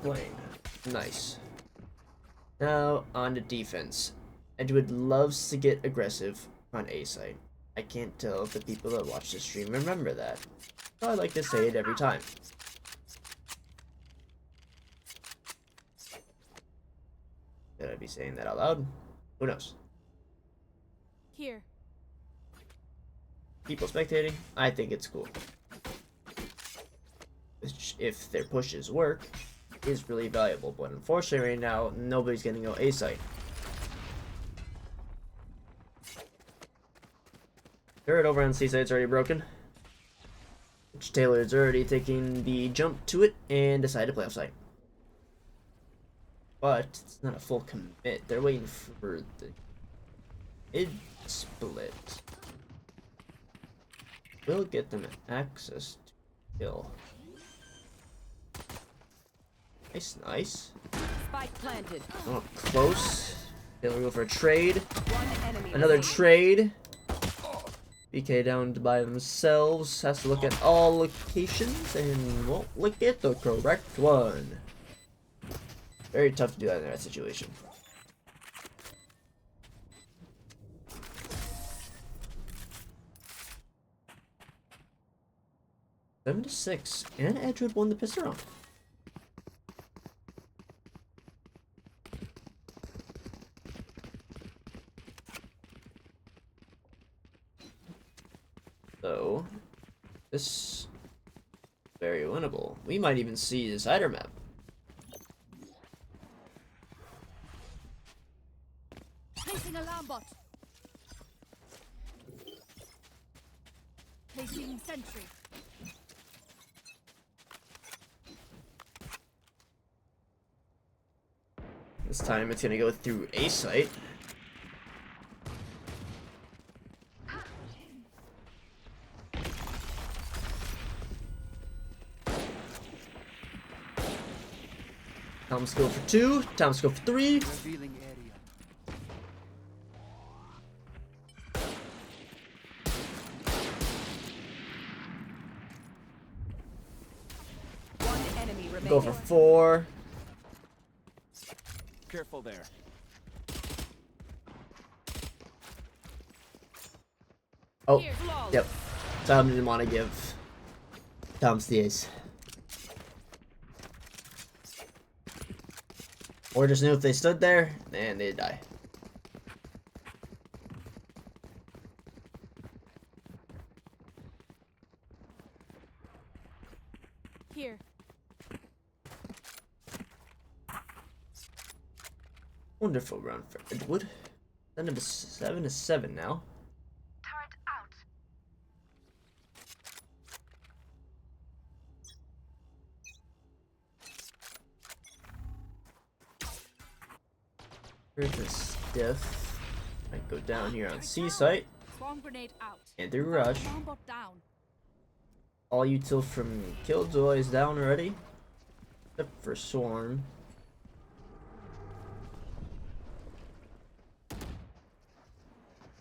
[SPEAKER 1] Playing. Nice. Now on to defense. Edgewood loves to get aggressive on A site. I can't tell if the people that watch the stream remember that. So I like to say it every time. Should I be saying that out loud? Who knows?
[SPEAKER 8] Here.
[SPEAKER 1] People spectating, I think it's cool. Which, if their pushes work, is really valuable, but unfortunately right now, nobody's gonna go A site. Third over on C site's already broken. Which Taylor is already taking the jump to it and decided to play off site. But it's not a full commit. They're waiting for the mid split. Will get them access to kill. Nice, nice.
[SPEAKER 3] Spike planted.
[SPEAKER 1] Oh, close. Taylor go for a trade.
[SPEAKER 3] One enemy
[SPEAKER 1] Another
[SPEAKER 3] remaining.
[SPEAKER 1] trade. BK down by themselves. Has to look at all locations and won't look at the correct one. Very tough to do that in that situation. Seven to 6, and Edgewood won the pistol round. So, this is very winnable. We might even see the cider map.
[SPEAKER 8] Placing alarm bot. Placing sentry.
[SPEAKER 1] This time it's gonna go through A site. Tom's go for 2. Tom's go for 3.
[SPEAKER 7] Revealing area.
[SPEAKER 3] One enemy remaining.
[SPEAKER 1] Go for 4.
[SPEAKER 4] Careful there.
[SPEAKER 1] Oh,
[SPEAKER 3] Flawless.
[SPEAKER 1] yep. Tom didn't want to give Tom's the ace. Or just knew if they stood there, and they'd die.
[SPEAKER 8] Here.
[SPEAKER 1] Wonderful round for Edgewood. 7-7 now.
[SPEAKER 8] Turret out.
[SPEAKER 1] Here's a stiff. Might go down here on C site.
[SPEAKER 8] Bomb grenade out.
[SPEAKER 1] And through rush.
[SPEAKER 8] Bomb bot down.
[SPEAKER 1] All util from Killjoy is down already. Except for Swarm.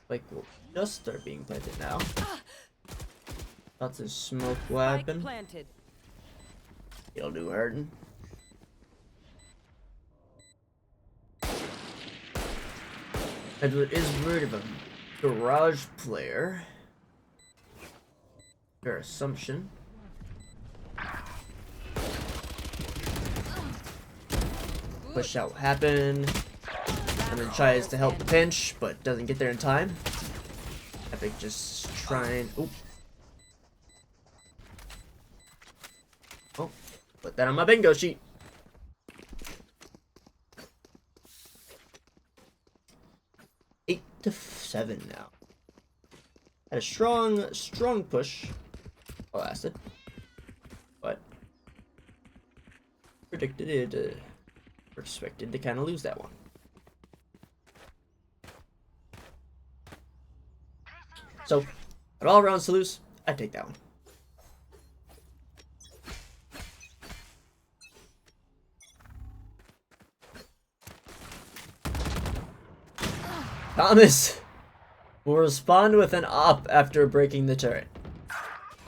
[SPEAKER 1] Like will just start being planted now. Lots of smoke
[SPEAKER 3] Spike
[SPEAKER 1] weapon.
[SPEAKER 3] planted.
[SPEAKER 1] It'll do hurting. Edgewood is rid of a garage player. Their assumption. Push out will happen. And then tries to help the pinch, but doesn't get there in time. Epic just trying. Oop. Oh, put that on my bingo sheet. Eight to 7 now. Had a strong push. Well, lasted, but predicted it. Expected to kind of lose that one. So, at all rounds to lose, I take that one. Thomas will respond with an op after breaking the turret.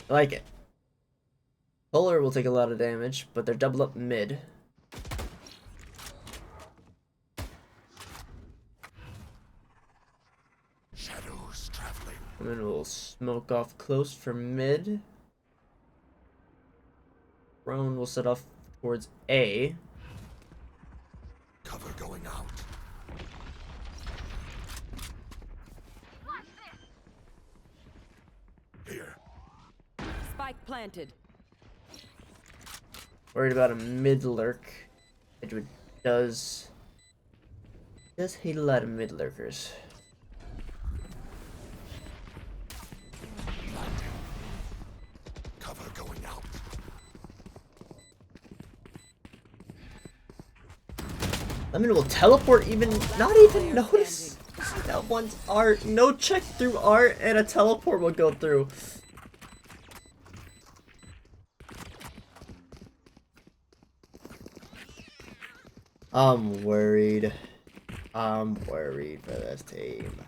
[SPEAKER 1] I like it. Polar will take a lot of damage, but they're double up mid.
[SPEAKER 4] Shadows traveling.
[SPEAKER 1] And then we'll smoke off close for mid. Roan will set off towards A.
[SPEAKER 4] Cover going out. Here.
[SPEAKER 3] Spike planted.
[SPEAKER 1] Worried about a mid lurk. Edgewood does hate a lot of mid lurkers.
[SPEAKER 4] Cover going out.
[SPEAKER 1] Lemon will teleport even, not even notice. That one's art. No check through art and a teleport will go through. I'm worried. I'm worried for this team.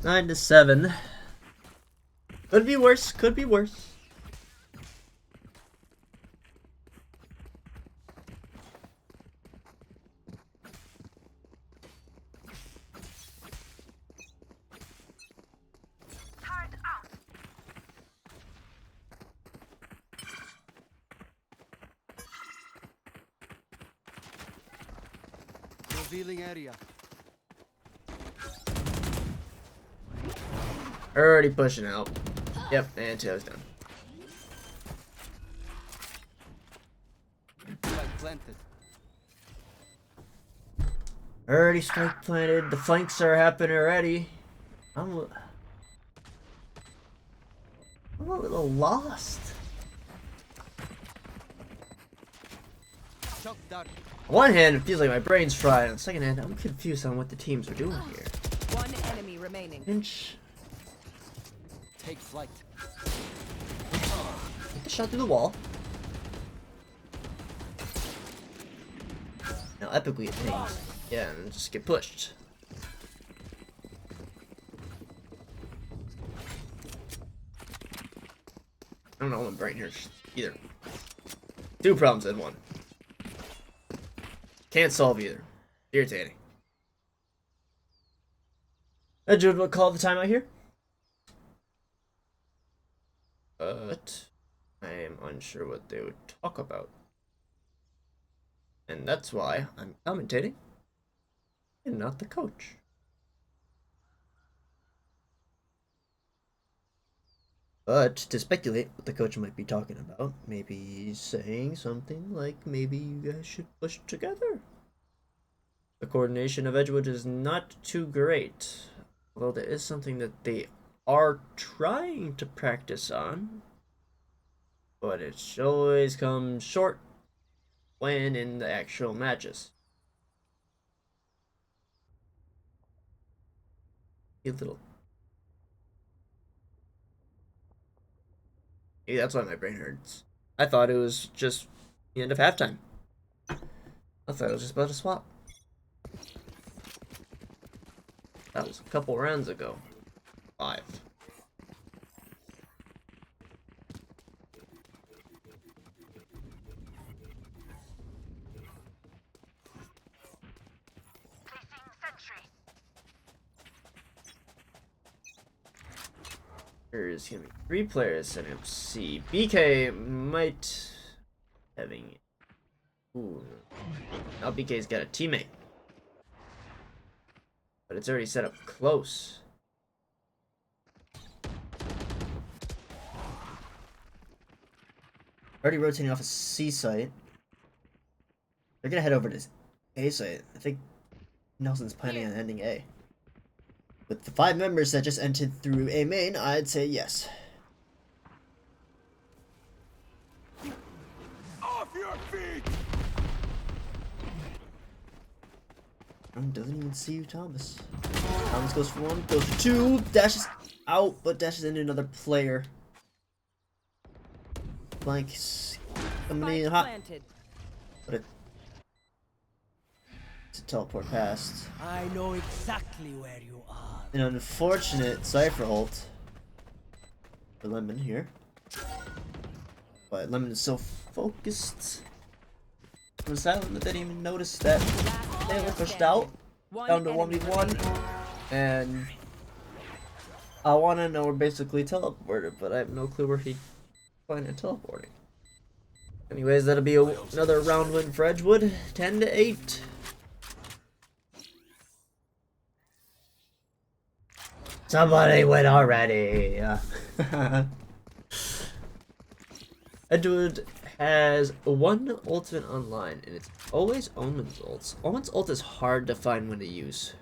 [SPEAKER 1] 9 to 7. Could be worse. Could be worse.
[SPEAKER 7] Revealing area.
[SPEAKER 1] Already pushing out. Yep, and Taylor's done.
[SPEAKER 7] Spike planted.
[SPEAKER 1] Already strike planted. The flanks are happening already. I'm a little lost.
[SPEAKER 7] Shock dart.
[SPEAKER 1] On one hand, it feels like my brain's fried. On the second hand, I'm confused on what the teams are doing here.
[SPEAKER 3] One enemy remaining.
[SPEAKER 1] Pinch.
[SPEAKER 7] Take flight.
[SPEAKER 1] shot through the wall. Now epically it pings. Yeah, and just get pushed. I don't know what my brain here either. Two problems in one. Can't solve either. Irritating. Edgewood will call the timeout here. But I am unsure what they would talk about. And that's why I'm commentating and not the coach. But to speculate what the coach might be talking about, maybe saying something like maybe you guys should push together. The coordination of Edgewood is not too great, although there is something that they are trying to practice on, but it always comes short when in the actual matches. A little. Maybe that's why my brain hurts. I thought it was just the end of halftime. I thought it was just about to swap. That was a couple rounds ago. 5. There's gonna be 3 players setting up C. BK might having. Ooh. Now BK's got a teammate. But it's already set up close. Already rotating off a C site. They're gonna head over to A site. I think Nelson's planning on ending A. With the 5 members that just entered through A main, I'd say yes.
[SPEAKER 4] Off your feet!
[SPEAKER 1] Doesn't even see you, Thomas. Thomas goes for 1, goes for 2, dashes out, but dashes into another player. Flanks coming in hot. But it's a teleport past.
[SPEAKER 7] I know exactly where you are.
[SPEAKER 1] An unfortunate Cypher ult for Lemon here. But Lemon is so focused on silent that they didn't even notice that they were pushed out down to 1v1. And I want to know we're basically teleported, but I have no clue where he planned on teleporting. Anyways, that'll be another round win for Edgewood, 10-8. Somebody win already. Edgewood has 1 ultimate online, and it's always Omen's ults. Omen's ult is hard to find when to use.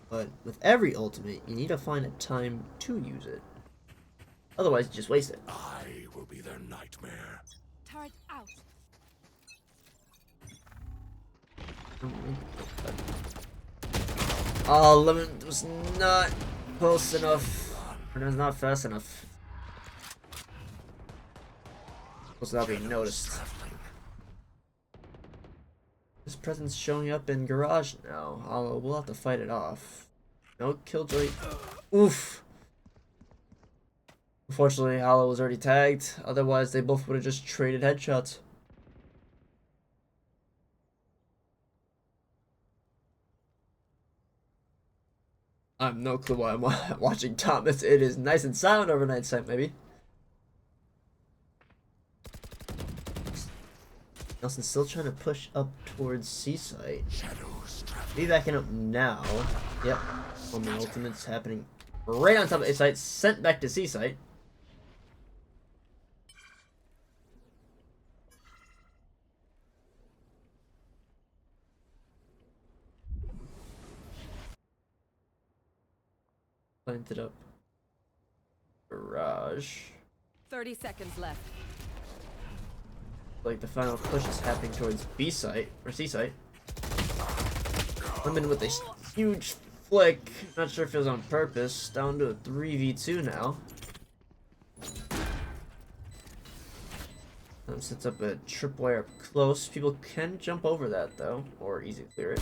[SPEAKER 1] But with every ultimate, you need to find a time to use it. Otherwise, you just waste it.
[SPEAKER 4] I will be their nightmare.
[SPEAKER 8] Turret out.
[SPEAKER 1] Oh, Lemon was not close enough. Or was not fast enough. Was not being noticed. His presence showing up in garage now. We'll have to fight it off. No killjoy. Oof. Unfortunately, Hollow was already tagged. Otherwise, they both would have just traded headshots. I have no clue why I'm watching Thomas. It is nice and silent overnight site, maybe. Nelson's still trying to push up towards C-site. Be backing up now. Yep. On the ultimate's happening right on top of A-site. Sent back to C-site. Planted up. Garage.
[SPEAKER 3] 30 seconds left.
[SPEAKER 1] Like the final push is happening towards B site or C site. Lemon with a huge flick. Not sure if it was on purpose. Down to a 3v2 now. Sets up a tripwire up close. People can jump over that though, or easy clear it.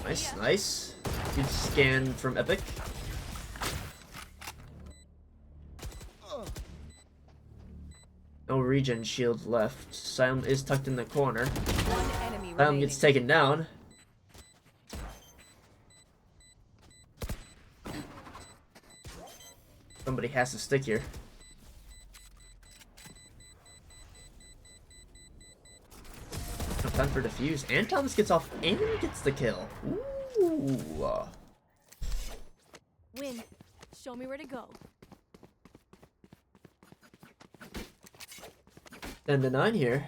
[SPEAKER 1] Nice, nice. Good scan from Epic. No regen shield left. Silent is tucked in the corner.
[SPEAKER 3] One enemy
[SPEAKER 1] Silent
[SPEAKER 3] remaining.
[SPEAKER 1] gets taken down. Somebody has to stick here. No time for defuse. And Thomas gets off and gets the kill. Ooh.
[SPEAKER 8] Win. Show me where to go.
[SPEAKER 1] 10-9 here.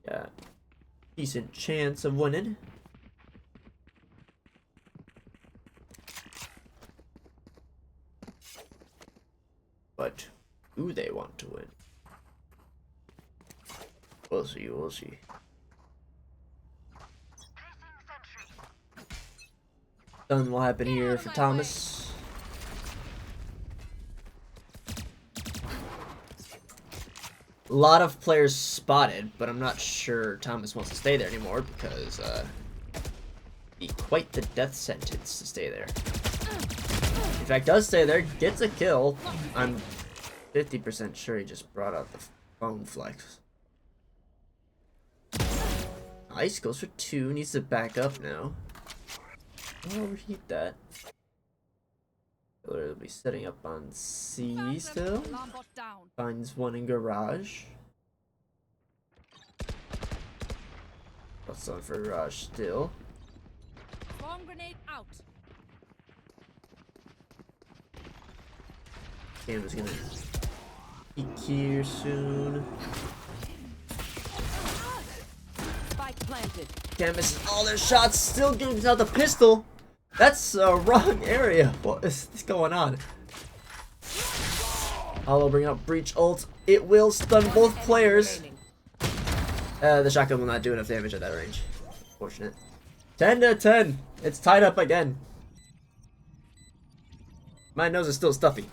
[SPEAKER 1] Yeah. Decent chance of winning. But who they want to win? We'll see, we'll see. Nothing will happen here for Thomas. A lot of players spotted, but I'm not sure Thomas wants to stay there anymore because be quite the death sentence to stay there. In fact, does stay there, gets a kill. I'm 50% sure he just brought out the phone flex. Nice, goes for 2, needs to back up now. Don't overheat that. Killer will be setting up on C still. Finds one in garage. Got one for garage still.
[SPEAKER 8] Bomb grenade out.
[SPEAKER 1] Cam is gonna peek here soon.
[SPEAKER 3] Spike planted.
[SPEAKER 1] Cam misses all their shots, still gives out the pistol. That's a wrong area. What is this going on? I'll bring out breach ult. It will stun both players. The shotgun will not do enough damage at that range. Unfortunate. 10-10. It's tied up again. My nose is still stuffy.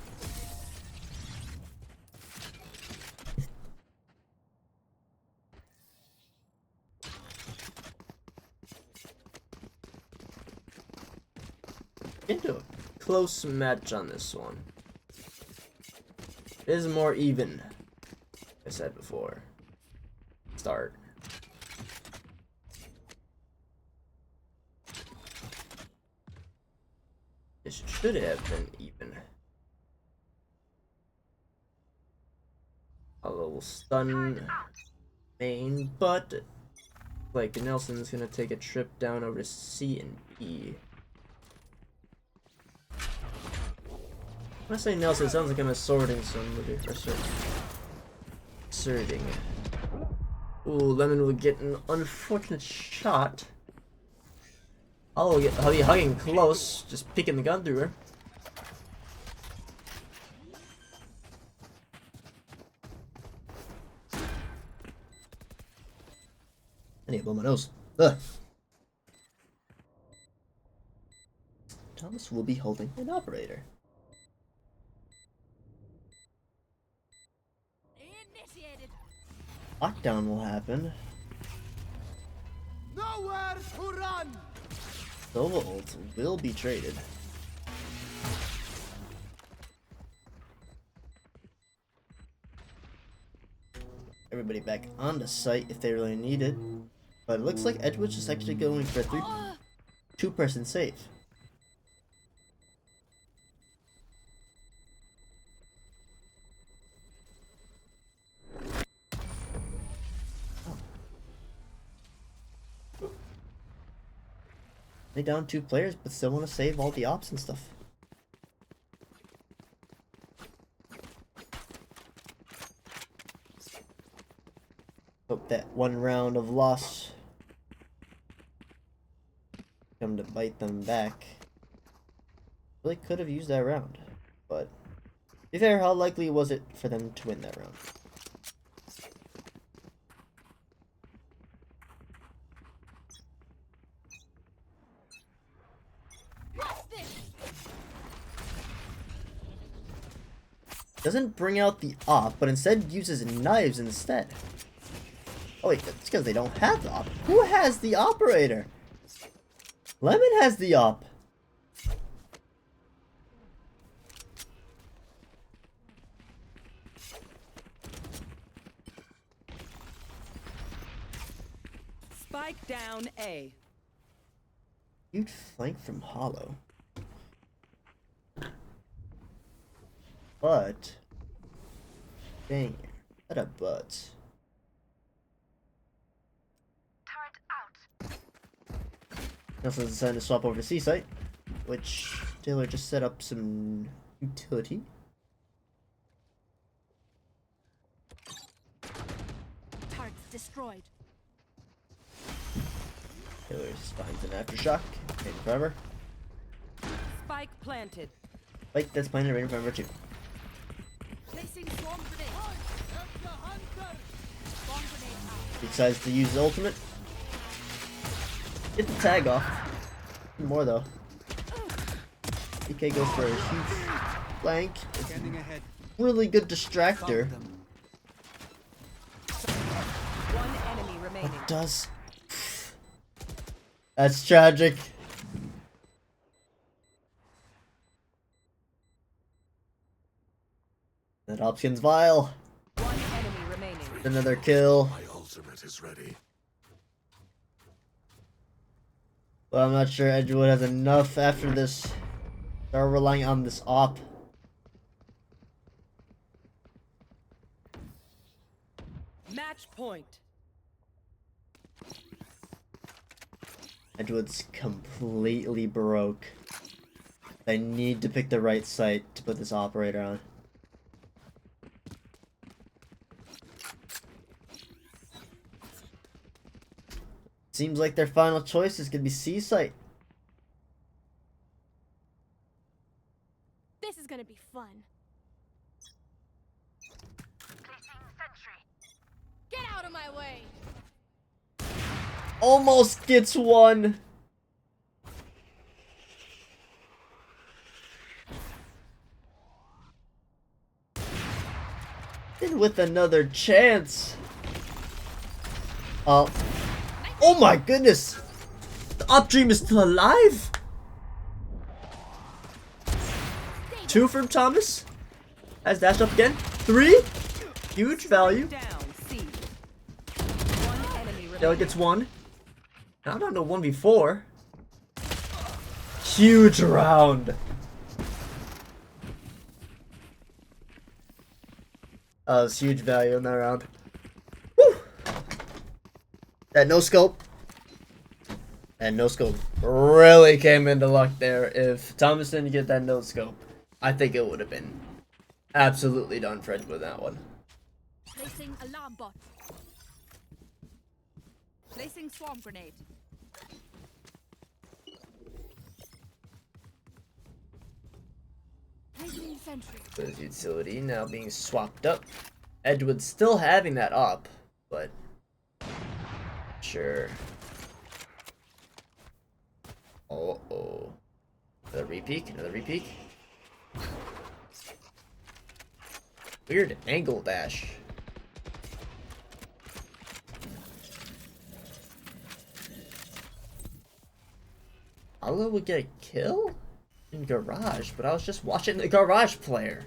[SPEAKER 1] Into a close match on this one. It is more even, like I said before. Start. This should have been even. A little stun main, but like Nelson's gonna take a trip down over to C and B. When I say Nelson, it sounds like I'm assorting somebody for certain. Asserting. Ooh, Lemon will get an unfortunate shot. I'll be hugging close, just peeking the gun through her. I need to blow my nose. Ugh. Thomas will be holding an operator. Lockdown will happen.
[SPEAKER 5] Nowhere to run.
[SPEAKER 1] Solo ult will be traded. Everybody back on the site if they really need it. But it looks like Edgewood's just actually going for a two-person save. They down 2 players, but still want to save all the ops and stuff. Hope that one round of loss come to bite them back. Really could have used that round, but to be fair, how likely was it for them to win that round? Doesn't bring out the op, but instead uses knives instead. Oh wait, that's because they don't have the op. Who has the operator? Lemon has the op.
[SPEAKER 3] Spike down A.
[SPEAKER 1] You'd flank from Hollow. But dang it. What a but. Nelson decided to swap over to C site, which Taylor just set up some utility.
[SPEAKER 8] Turrets destroyed.
[SPEAKER 1] Taylor's behind an aftershock. Waiting forever.
[SPEAKER 3] Spike planted.
[SPEAKER 1] Like that's planted waiting forever too.
[SPEAKER 8] Placing swarm grenade. Swarm grenade out.
[SPEAKER 1] He decides to use the ultimate. Get the tag off. More though. EK goes for a huge flank. Really good distractor.
[SPEAKER 3] One enemy remaining.
[SPEAKER 1] What does? That's tragic. That Hopkins Vile.
[SPEAKER 3] One enemy remaining.
[SPEAKER 1] Another kill.
[SPEAKER 4] My ultimate is ready.
[SPEAKER 1] But I'm not sure Edgewood has enough after this. They're relying on this op.
[SPEAKER 3] Match point.
[SPEAKER 1] Edgewood's completely broke. They need to pick the right site to put this operator on. Seems like their final choice is gonna be C site.
[SPEAKER 8] This is gonna be fun. Get out of my way!
[SPEAKER 1] Almost gets one. And with another chance. Oh my goodness! The Op Dream is still alive? 2 from Thomas. Has dashed up again. 3. Huge value.
[SPEAKER 3] Down C. One enemy
[SPEAKER 1] Taylor
[SPEAKER 3] remaining.
[SPEAKER 1] gets 1. I don't know 1v4. Huge round. It's huge value in that round. Woo! That no scope. And no scope really came into luck there. If Thomas didn't get that no scope, I think it would have been absolutely done for Edgewood with that one.
[SPEAKER 8] Placing alarm bot. Placing swarm grenade. Placing sentry.
[SPEAKER 1] There's utility now being swapped up. Edgewood still having that up, but sure. Oh. Another repeat, another repeat. Weird angle dash. Allo would get a kill in garage, but I was just watching the garage player.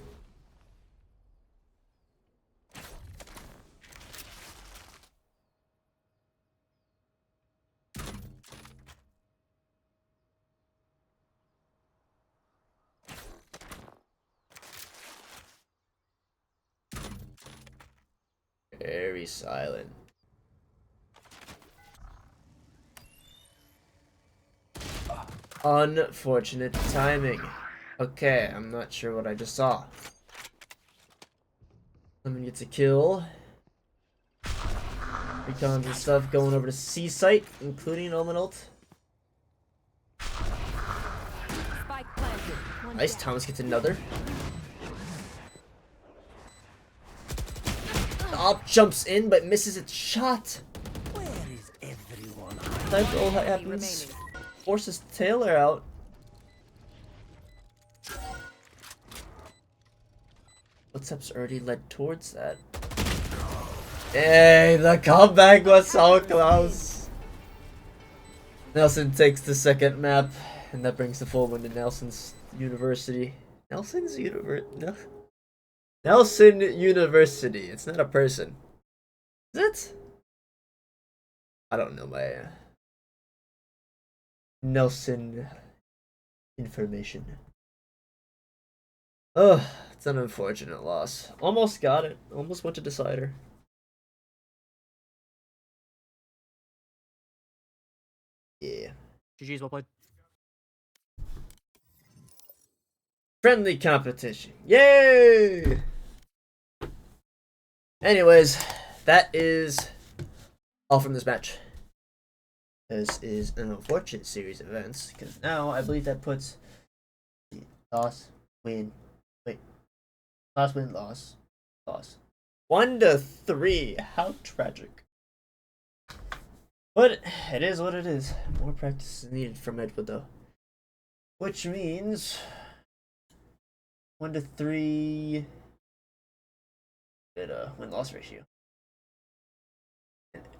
[SPEAKER 1] Very silent. Unfortunate timing. Okay, I'm not sure what I just saw. Lemon gets a kill. Recons and stuff going over to C site, including Omen ult.
[SPEAKER 3] Spike planted.
[SPEAKER 1] Nice, Thomas gets another. The op jumps in but misses its shot.
[SPEAKER 7] Where is everyone?
[SPEAKER 1] That all happens.
[SPEAKER 3] Remaining.
[SPEAKER 1] Forces Taylor out. footsteps already led towards that. Hey, the comeback was so close. Nelson takes the second map, and that brings the full win to Nelson's University. Nelson's University? No. Nelson University. It's not a person. Is it? I don't know my Nelson information. Ugh, it's an unfortunate loss. Almost got it. Almost went to decider. Yeah.
[SPEAKER 9] GG's, well played.
[SPEAKER 1] Friendly competition. Yay! Anyways, that is all from this match. This is an unfortunate series of events, because now I believe that puts loss, win, loss, win, loss. 1-3. How tragic. But it is what it is. More practice is needed from Edgewood, though. Which means 1-3 win-loss ratio.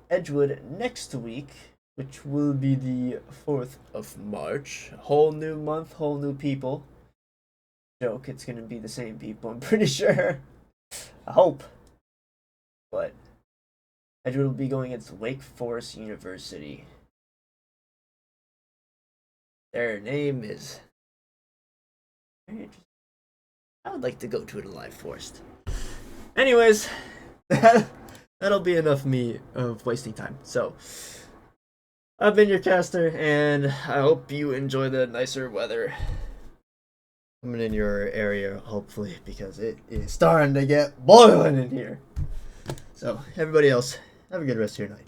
[SPEAKER 1] Edgewood next week, which will be the 4th of March. Whole new month, whole new people. Joke, it's gonna be the same people, I'm pretty sure. I hope. But Edgewood will be going against Wake Forest University. Their name is... I would like to go to it in Live Forest. Anyways, that'll be enough me of wasting time. So, I've been your caster, and I hope you enjoy the nicer weather coming in your area, hopefully, because it is starting to get boiling in here. So, everybody else, have a good rest of your night.